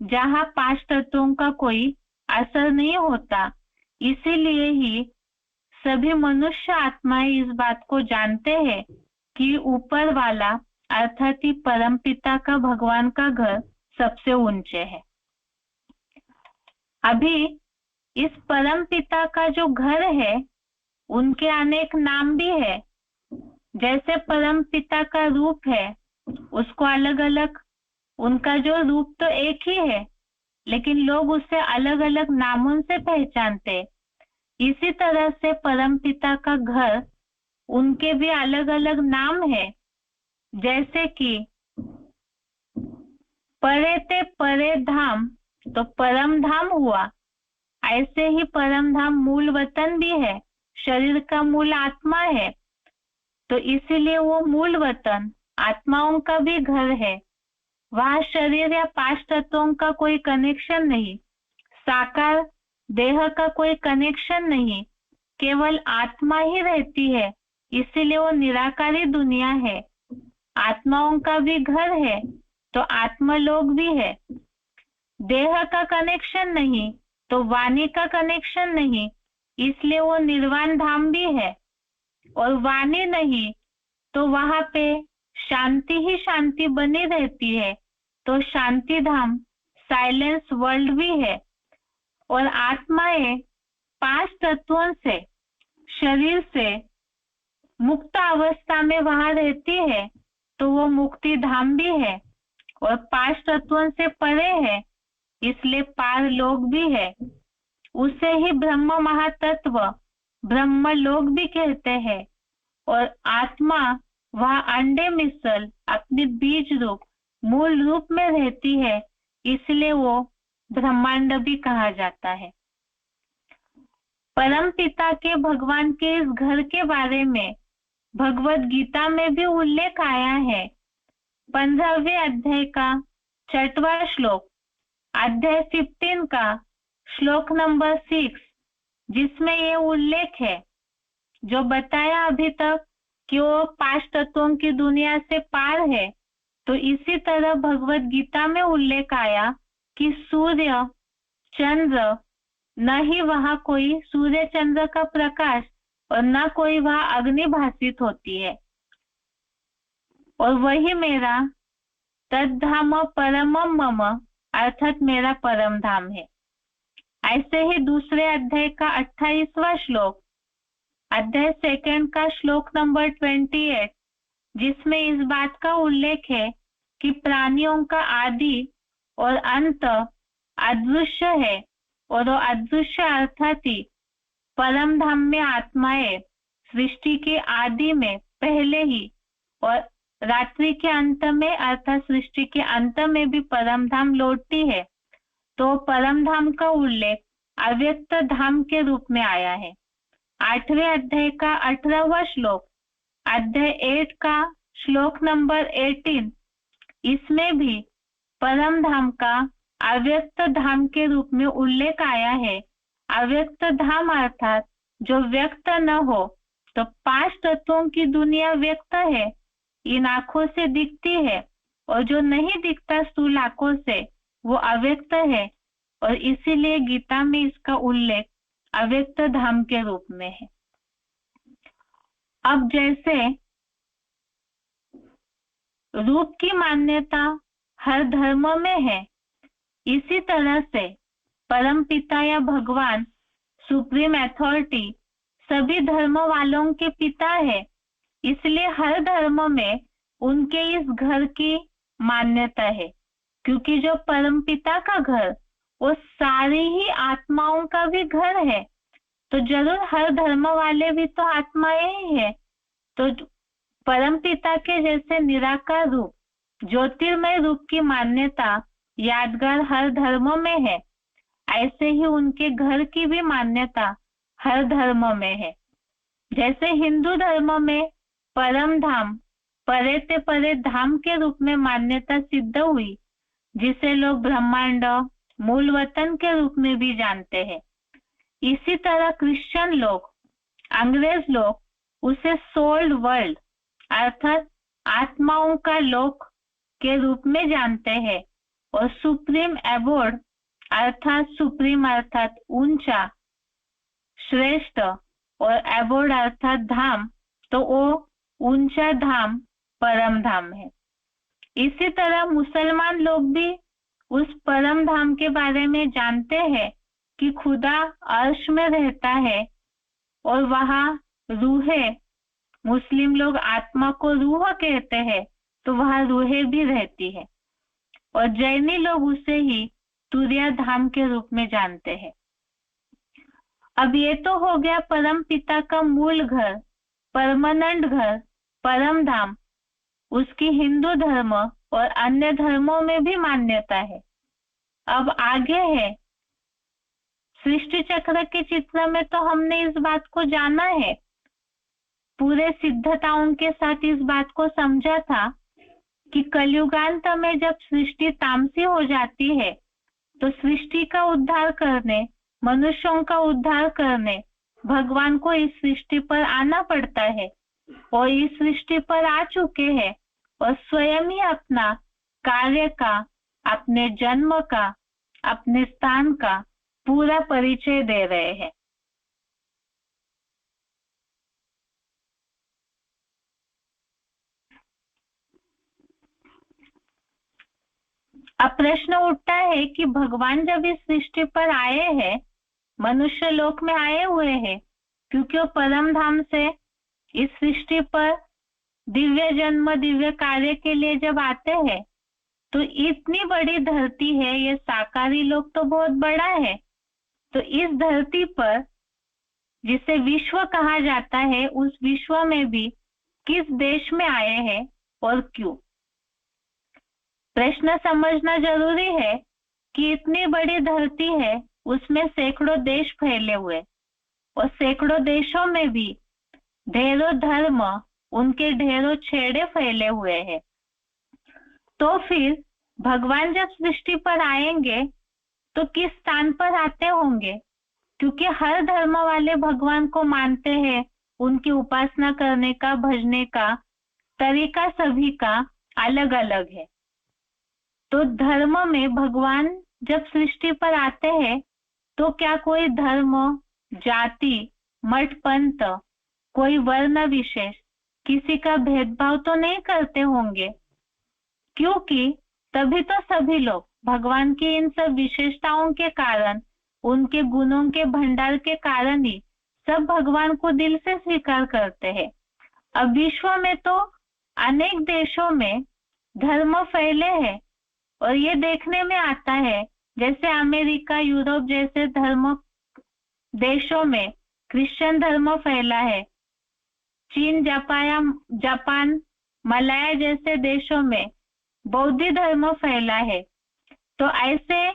जहां 5 तत्वों का कोई असर नहीं होता। इसीलिए ही सभी मनुष्य आत्माएं इस बात को जानते हैं कि ऊपर वाला अर्थात ही परम पिता का, भगवान का घर सबसे ऊंचे है। अभी इस परम पिता का जो घर है, उनके अनेक नाम भी है। जैसे परम पिता का रूप है, उसको अलग अलग, उनका जो रूप तो एक ही है, लेकिन लोग उसे अलग अलग नामों से पहचानते। इसी तरह से परम पिता का घर, उनके भी अलग अलग नाम है। जैसे कि परे ते परे धाम, तो परम धाम हुआ। ऐसे ही परम धाम मूल वतन भी है, शरीर का मूल आत्मा है, तो इसीलिए वो मूल वतन आत्माओं का भी घर है। वहां शरीर या 5 तत्वों का कोई कनेक्शन नहीं, साकार देह का कोई कनेक्शन नहीं, केवल आत्मा ही रहती है। इसीलिए वो निराकारी दुनिया है। आत्माओं का भी घर है, तो आत्मलोक भी है। देह का कनेक्शन नहीं, तो वाणी का कनेक्शन नहीं, इसलिए वो निर्वाण धाम भी है। और वाणी नहीं, तो वहां पे शांति ही शांति बनी रहती है, तो शांति धाम, साइलेंस वर्ल्ड भी है। और आत्माएं 5 तत्वों से, शरीर से मुक्त अवस्था में वहां रहती है, तो वो मुक्ति धाम भी है। और 5 तत्वों से परे है, इसलिए पार लोक भी है। उसे ही ब्रह्म महातत्व, ब्रह्म लोक भी कहते हैं। और आत्मा वह अंडे मिसल अपने बीज रूप, मूल रूप में रहती है, इसलिए वो ब्रह्मांड भी कहा जाता है। परम पिता के, भगवान के इस घर के बारे में भगवत गीता में भी उल्लेख आया है। 15वें अध्याय का 6वां श्लोक, अध्याय 15 का श्लोक नंबर 6, जिसमें ये उल्लेख है जो बताया अभी तक कि वो 5 तत्वों की दुनिया से पार है। तो इसी तरह भगवत गीता में उल्लेख आया कि सूर्य चंद्र, न ही वहां कोई सूर्य चंद्र का प्रकाश और न कोई वहां अग्नि भासित होती है। और वही मेरा तद्धाम परमम मम, अर्थात मेरा परम धाम है। ऐसे ही दूसरे अध्याय का 28वां श्लोक, अध्याय 2 का श्लोक नंबर 28, जिसमें इस बात का उल्लेख है कि प्राणियों का आदि और अंत अदृश्य है। और वो अदृश्य अर्थात ही परम धाम में आत्माएं सृष्टि के आदि में पहले ही और रात्रि के अंत में अर्थात सृष्टि के अंत में भी परम धाम लौटती है। तो परम धाम का उल्लेख अव्यक्त धाम के रूप में आया है। 8वें अध्याय का 18वां श्लोक, अध्याय 8 का श्लोक नंबर 18, इसमें भी परम धाम का अव्यक्त धाम के रूप में उल्लेख आया है। अव्यक्त धाम अर्थात जो व्यक्त न हो, तो 5 तत्वों की दुनिया व्यक्त है, इन आंखों से दिखती है, और जो नहीं दिखता स्थूल आंखों से, वो अव्यक्त है। और इसीलिए गीता में इसका उल्लेख अव्यक्त धाम के रूप में है। अब जैसे रूप की मान्यता हर धर्म में है, इसी तरह से परम पिता या भगवान सुप्रीम अथॉरिटी सभी धर्म वालों के पिता है, इसलिए हर धर्म में उनके इस घर की मान्यता है। क्योंकि जो परम पिता का घर वो सारी ही आत्माओं का भी घर है, तो जरूर हर धर्म वाले भी तो आत्माएं ही है। तो परम पिता के जैसे निराकार रूप, ज्योतिर्मय रूप की मान्यता यादगार हर धर्म में है, ऐसे ही उनके घर की भी मान्यता हर धर्म में है। जैसे हिंदू धर्म में परम धाम, परे ते परे धाम के रूप में मान्यता सिद्ध हुई, जिसे लोग ब्रह्मांड, मूल वतन के रूप में भी जानते हैं। इसी तरह क्रिश्चियन लोग, अंग्रेज लोग उसे सोल्ड वर्ल्ड अर्थात आत्माओं का लोक के रूप में जानते हैं, और सुप्रीम एबोर्ड अर्थात सुप्रीम अर्थात ऊंचा, श्रेष्ठ, और एबोर्ड अर्थात धाम, तो वो ऊंचा धाम परम धाम है। इसी तरह मुसलमान लोग भी उस परम धाम के बारे में जानते हैं कि खुदा अर्श में रहता है और वहां रूह है। मुस्लिम लोग आत्मा को रूह कहते हैं, तो वहां रूहें भी रहती है। और जैनी लोग उसे ही तुर्या धाम के रूप में जानते हैं। अब ये तो हो गया परम पिता का मूल घर, परमानेंट घर, परम धाम, उसकी हिंदू धर्म और अन्य धर्मों में भी मान्यता है। अब आगे है सृष्टि चक्र के चित्र में, तो हमने इस बात को जाना है, पूरे सिद्धताओं के साथ इस बात को समझा था कि कलयुगांत में जब सृष्टि तामसी हो जाती है, तो सृष्टि का उद्धार करने, मनुष्यों का उद्धार करने भगवान को इस सृष्टि पर आना पड़ता है, और इस सृष्टि पर आ चुके हैं और स्वयं ही अपना कार्य का, अपने जन्म का, अपने स्थान का पूरा परिचय दे रहे हैं। अब प्रश्न उठता है कि भगवान जब इस सृष्टि पर आए हैं, मनुष्य लोक में आए हुए हैं, क्योंकि वो परम धाम से इस सृष्टि पर दिव्य जन्म, दिव्य कार्य के लिए जब आते हैं, तो इतनी बड़ी धरती है, ये साकारी लोक तो बहुत बड़ा है, तो इस धरती पर जिसे विश्व कहा जाता है, उस विश्व में भी किस देश में आए हैं और क्यों? प्रश्न समझना जरूरी है कि इतनी बड़ी धरती है, उसमें सैकड़ों देश फैले हुए, और सैकड़ों देशों में भी ढेरों धर्म, उनके ढेरों छेड़े फैले हुए हैं। तो फिर भगवान जब सृष्टि पर आएंगे तो किस स्थान पर आते होंगे? क्योंकि हर धर्म वाले भगवान को मानते हैं, उनकी उपासना करने का, भजने का तरीका सभी का अलग अलग है। तो धर्म में भगवान जब सृष्टि पर आते हैं, तो क्या कोई धर्म, जाति, मठ, पंथ, कोई वर्ण विशेष, किसी का भेदभाव तो नहीं करते होंगे? क्योंकि तभी तो सभी लोग भगवान की इन सब विशेषताओं के कारण, उनके गुणों के भंडार के कारण ही सब भगवान को दिल से स्वीकार करते हैं। अब विश्व में तो अनेक देशों में धर्म फैले हैं, और ये देखने में आता है जैसे अमेरिका, यूरोप जैसे धर्म देशों में क्रिश्चियन धर्म फैला है, चीन, जापान, मलाया जैसे देशों में बौद्ध धर्म फैला है। तो ऐसे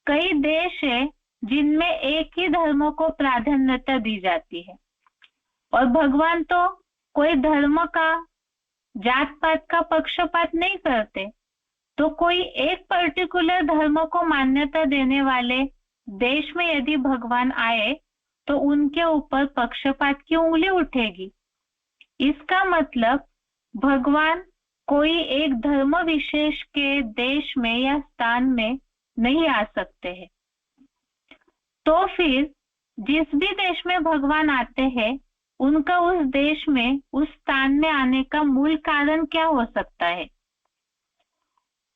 कई देश है जिनमें एक ही धर्म को प्राधान्यता दी जाती है, और भगवान तो कोई धर्म का, जात पात का पक्षपात नहीं करते। तो कोई एक पर्टिकुलर धर्म को मान्यता देने वाले देश में यदि भगवान आए, तो उनके ऊपर पक्षपात की उंगली उठेगी। इसका मतलब भगवान कोई एक धर्म विशेष के देश में या स्थान में नहीं आ सकते हैं। तो फिर जिस भी देश में भगवान आते हैं, उनका उस देश में उस स्थान में आने का मूल कारण क्या हो सकता है?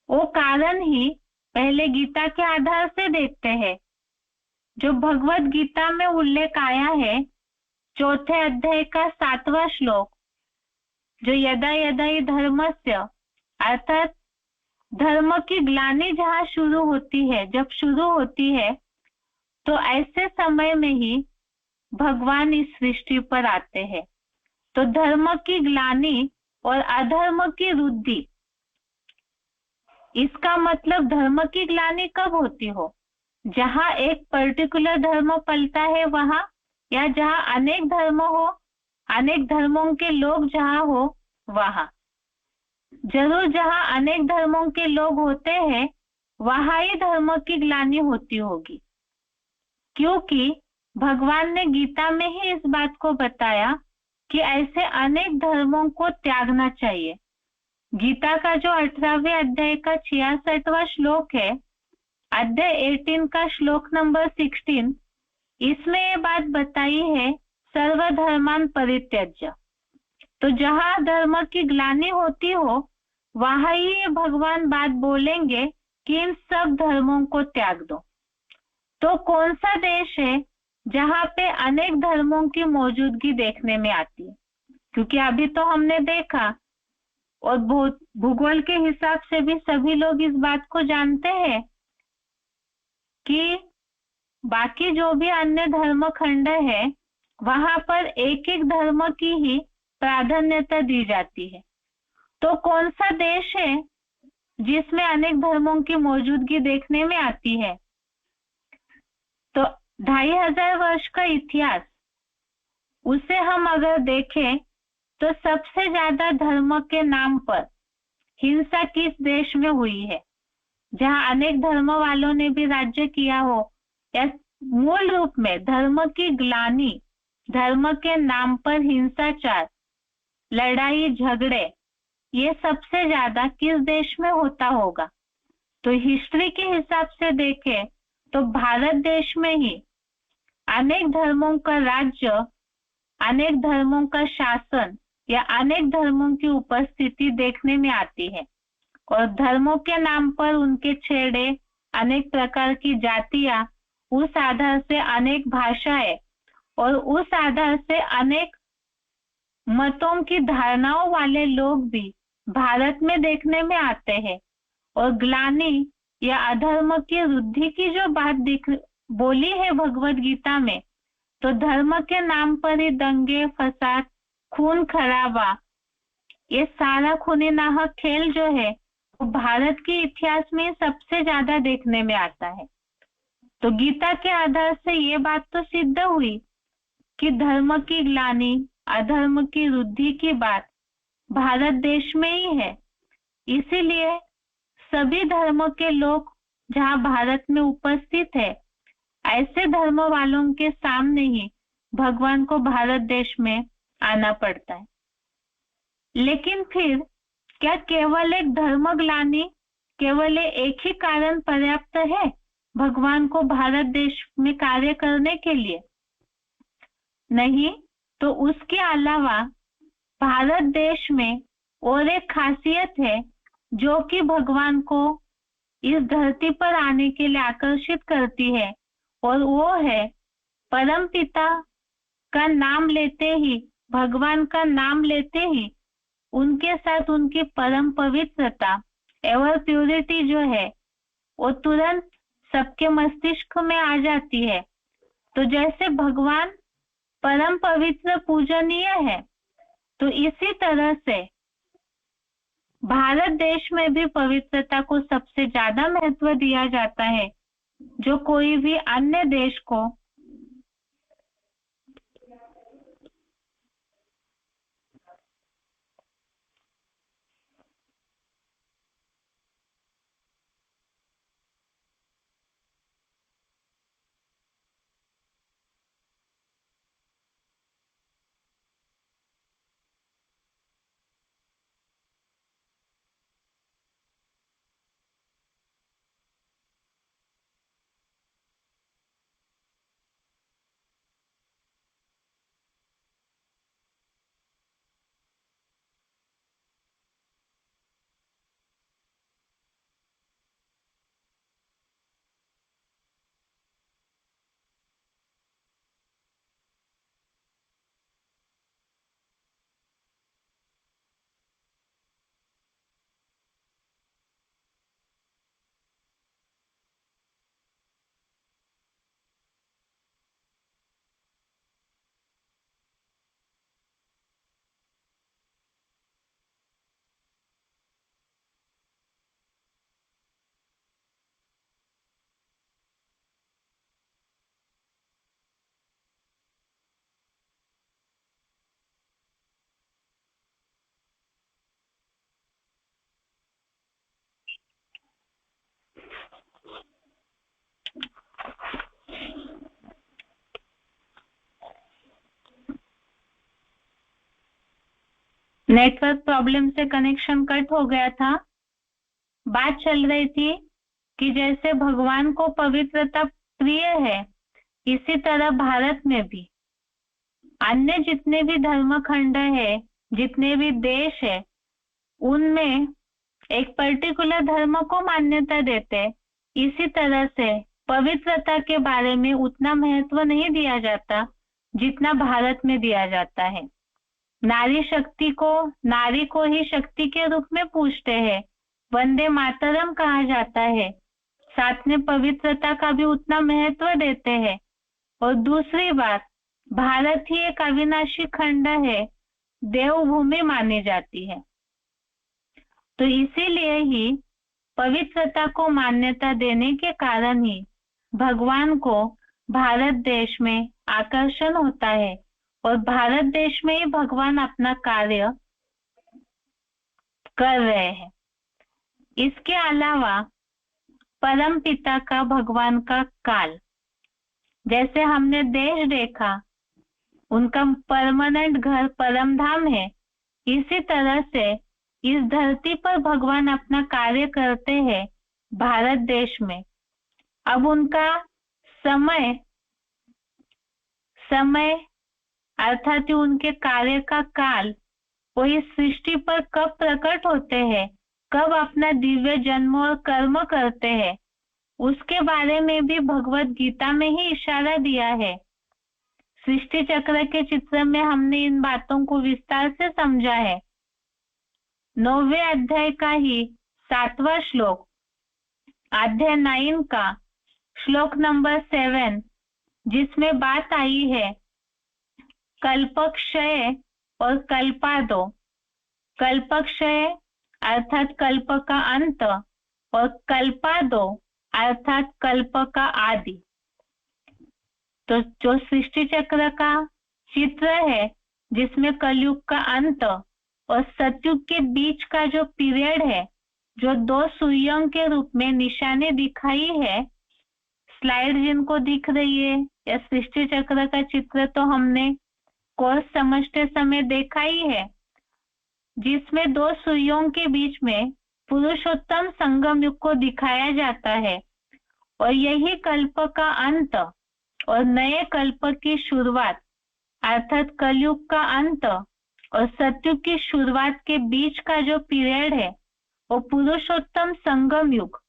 वो कारण ही पहले गीता के आधार से देखते हैं। जो भगवत गीता में उल्लेख आया है, चौथे अध्याय का 7वां श्लोक, जो यदा यदा ही धर्मस्य, अर्थात धर्म की ग्लानि जहाँ शुरू होती है, जब शुरू होती है, तो ऐसे समय में ही भगवान इस सृष्टि पर आते हैं। तो धर्म की ग्लानि और अधर्म की वृद्धि, इसका मतलब धर्म की ग्लानि कब होती हो? जहाँ एक पर्टिकुलर धर्म पलता है वहां, या जहाँ अनेक धर्म हो, अनेक धर्मों के लोग जहाँ हो वहां। जरूर जहाँ अनेक धर्मों के लोग होते हैं वहां ही धर्म की ग्लानि होती होगी, क्योंकि भगवान ने गीता में ही इस बात को बताया कि ऐसे अनेक धर्मों को त्यागना चाहिए। गीता का जो 18वें अध्याय का 66वां श्लोक है, अध्याय 18 का श्लोक नंबर 16, इसमें ये बात बताई है, सर्वधर्मान परित्यज्य। तो जहां धर्म की ग्लानि होती हो वहां ही भगवान बात बोलेंगे कि इन सब धर्मों को त्याग दो। तो कौन सा देश है जहां पे अनेक धर्मों की मौजूदगी देखने में आती है? क्योंकि अभी तो हमने देखा, और भूगोल के हिसाब से भी सभी लोग इस बात को जानते हैं कि बाकी जो भी अन्य धर्म खंड है वहां पर एक एक धर्म की ही प्राधान्यता दी जाती है। तो कौन सा देश है जिसमें अनेक धर्मों की मौजूदगी देखने में आती है? तो 2500 वर्ष का इतिहास, उसे हम अगर देखें तो सबसे ज्यादा धर्म के नाम पर हिंसा किस देश में हुई है? जहां अनेक धर्म वालों ने भी राज्य किया हो, या मूल रूप में धर्म की ग्लानि, धर्म के नाम पर हिंसाचार, लड़ाई झगड़े, ये सबसे ज्यादा किस देश में होता होगा? तो हिस्ट्री के हिसाब से देखें तो भारत देश में ही अनेक धर्मों का राज्य, अनेक धर्मों का शासन या अनेक धर्मों की उपस्थिति देखने में आती है। और धर्मों के नाम पर उनके छेड़े, अनेक प्रकार की जातियां, उस आधार से अनेक भाषाएं और उस आधार से अनेक मतों की धारणाओं वाले लोग भी भारत में देखने में आते हैं। और ग्लानि या अधर्म की वृद्धि की जो बात बोली है भगवत गीता में, तो धर्म के नाम पर ही दंगे फसाद, खून खराबा, ये सारा खूनी नाहक खेल जो है वो भारत के इतिहास में सबसे ज्यादा देखने में आता है। तो गीता के आधार से ये बात तो सिद्ध हुई कि धर्म की ग्लानि, अधर्म की वृद्धि की बात भारत देश में ही है। इसीलिए सभी धर्म के लोग जहाँ भारत में उपस्थित है, ऐसे धर्म वालों के सामने ही भगवान को भारत देश में आना पड़ता है। लेकिन फिर क्या केवल एक धर्म ग्लानि, केवल एक ही कारण पर्याप्त है भगवान को भारत देश में कार्य करने के लिए? नहीं, तो उसके अलावा भारत देश में और एक खासियत है जो कि भगवान को इस धरती पर आने के लिए आकर्षित करती है, और वो है परम पिता का नाम लेते ही, भगवान का नाम लेते ही उनके साथ उनकी परम पवित्रता, एवर प्यूरिटी जो है वो तुरंत सबके मस्तिष्क में आ जाती है। तो जैसे भगवान परम पवित्र पूजनीय है, तो इसी तरह से भारत देश में भी पवित्रता को सबसे ज्यादा महत्व दिया जाता है, जो कोई भी अन्य देश को नेटवर्क प्रॉब्लम से कनेक्शन कट हो गया था। बात चल रही थी कि जैसे भगवान को पवित्रता प्रिय है, इसी तरह भारत में भी अन्य जितने भी धर्मखंड है, जितने भी देश है, उनमें एक पर्टिकुलर धर्म को मान्यता देते। इसी तरह से पवित्रता के बारे में उतना महत्व नहीं दिया जाता जितना भारत में दिया जाता है। नारी को ही शक्ति के रूप में पूजते हैं। वंदे मातरम कहा जाता है। साथ में पवित्रता का भी उतना महत्व देते हैं। और दूसरी बात, भारत ही एक अविनाशी खंड है, देवभूमि मानी जाती है। तो इसीलिए ही पवित्रता को मान्यता देने के कारण ही भगवान को भारत देश में आकर्षण होता है और भारत देश में ही भगवान अपना कार्य कर रहे हैं। इसके अलावा परम पिता का भगवान का काल, जैसे हमने देश देखा, उनका परमानेंट घर परम धाम है, इसी तरह से इस धरती पर भगवान अपना कार्य करते हैं भारत देश में। अब उनका समय अर्थात उनके कार्य का काल वो इस सृष्टि पर कब प्रकट होते हैं, कब अपना दिव्य जन्म और कर्म करते हैं, उसके बारे में भी भगवत गीता में ही इशारा दिया है। सृष्टि चक्र के चित्र में हमने इन बातों को विस्तार से समझा है। 9वें अध्याय का ही 7वां श्लोक, अध्याय 9 का श्लोक नंबर 7, जिसमें बात आई है कल्पक्षय और कल्पादो। कल्पक्षय अर्थात कल्प का अंत और कल्पादो अर्थात कल्प का आदि। तो जो सृष्टि चक्र का चित्र है, जिसमें कलयुग का अंत और सतयुग के बीच का जो पीरियड है, जो 2 सुइयों के रूप में निशाने दिखाई है, स्लाइड जिनको दिख रही है, या सृष्टि चक्र का चित्र तो हमने कोर्स समझते समय देखा ही है, जिसमें 2 सुइयों के बीच में पुरुषोत्तम संगम युग को दिखाया जाता है। और यही कल्प का अंत और नए कल्प की शुरुआत अर्थात कलयुग का अंत और सतयुग की शुरुआत के बीच का जो पीरियड है, वो पुरुषोत्तम संगम युग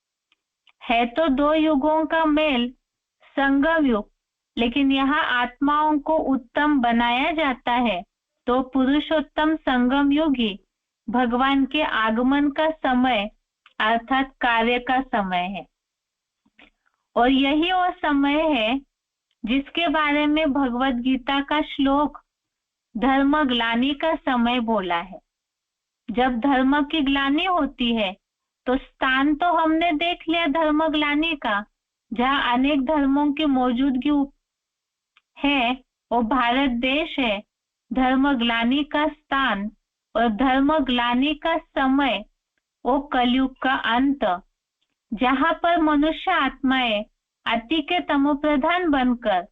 है। तो 2 युगों का मेल संगम युग, लेकिन यहाँ आत्माओं को उत्तम बनाया जाता है। तो पुरुषोत्तम संगम युग ही भगवान के आगमन का समय अर्थात कार्य का समय है। और यही वो समय है जिसके बारे में भगवत गीता का श्लोक धर्म ग्लानि का समय बोला है। जब धर्म की ग्लानि होती है, तो स्थान तो हमने देख लिया धर्म ग्लानि का, जहाँ अनेक धर्मों की मौजूदगी है, वो भारत देश है। धर्म ग्लानि का स्थान और धर्म ग्लानि का समय वो कलयुग का अंत, जहाँ पर मनुष्य आत्माएं अति के तमोप्रधान बनकर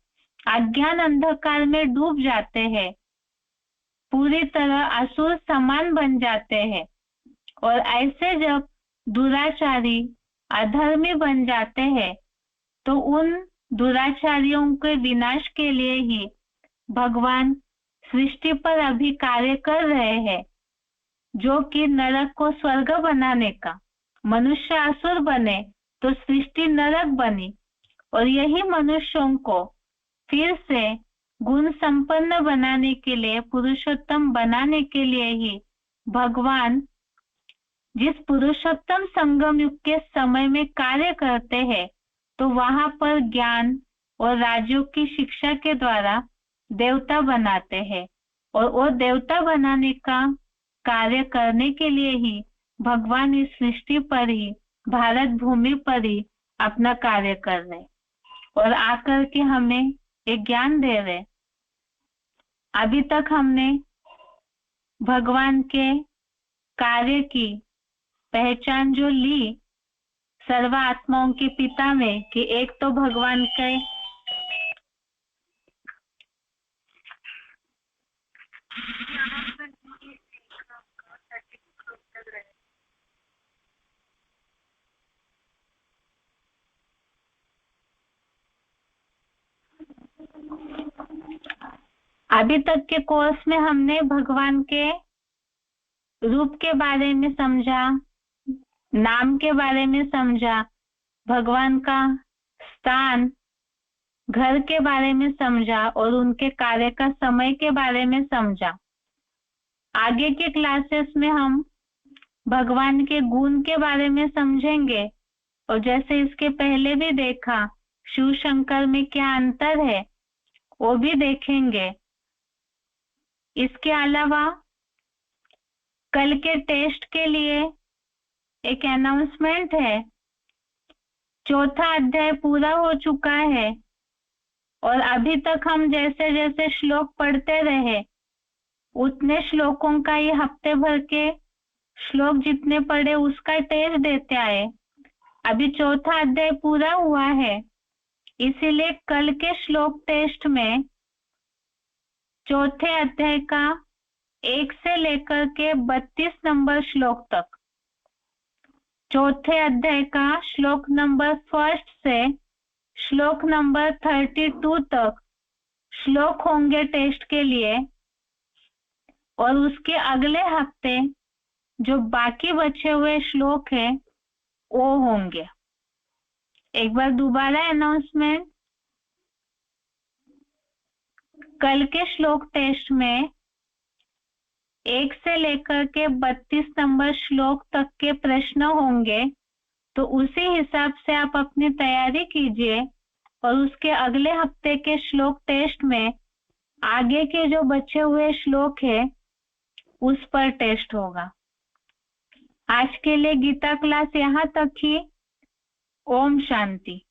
अज्ञान अंधकार में डूब जाते हैं, पूरी तरह असुर समान बन जाते हैं। और ऐसे जब दुराचारी अधर्मी बन जाते हैं, तो उन दुराचारियों के विनाश के लिए ही भगवान सृष्टि पर अभी कार्य कर रहे हैं, जो कि नरक को स्वर्ग बनाने का। मनुष्य असुर बने तो सृष्टि नरक बनी, और यही मनुष्यों को फिर से गुण संपन्न बनाने के लिए, पुरुषोत्तम बनाने के लिए ही भगवान जिस पुरुषोत्तम संगम युग के समय में कार्य करते हैं, तो वहां पर ज्ञान और राजयोग की शिक्षा के द्वारा देवता बनाते हैं। और वो देवता बनाने का कार्य करने के लिए ही भगवान इस सृष्टि पर ही, भारत भूमि पर ही अपना कार्य कर रहे और आकर के हमें एक ज्ञान दे रहे। अभी तक हमने भगवान के कार्य की पहचान जो ली सर्व आत्माओं के पिता में, कि एक तो भगवान के अभी तक के कोर्स में हमने भगवान के रूप के बारे में समझा, नाम के बारे में समझा, भगवान का स्थान, घर के बारे में समझा और उनके कार्य का समय के बारे में समझा। आगे के क्लासेस में हम भगवान के गुण के बारे में समझेंगे और जैसे इसके पहले भी देखा शिव शंकर में क्या अंतर है वो भी देखेंगे। इसके अलावा कल के टेस्ट के लिए एक अनाउंसमेंट है। चौथा अध्याय पूरा हो चुका है और अभी तक हम जैसे जैसे श्लोक पढ़ते रहे उतने श्लोकों का ये हफ्ते भर के श्लोक जितने पढ़े उसका टेस्ट देते आए। अभी चौथा अध्याय पूरा हुआ है, इसीलिए कल के श्लोक टेस्ट में चौथे अध्याय का 1 से लेकर के 32 नंबर श्लोक तक, चौथे अध्याय का श्लोक नंबर 1 से श्लोक नंबर 32 तक श्लोक होंगे टेस्ट के लिए और उसके अगले हफ्ते जो बाकी बचे हुए श्लोक हैं वो होंगे। एक बार दोबारा अनाउंसमेंट, कल के श्लोक टेस्ट में 1 से लेकर के 32 नंबर श्लोक तक के प्रश्न होंगे, तो उसी हिसाब से आप अपनी तैयारी कीजिए और उसके अगले हफ्ते के श्लोक टेस्ट में आगे के जो बचे हुए श्लोक है उस पर टेस्ट होगा। आज के लिए गीता क्लास यहाँ तक ही। ओम शांति।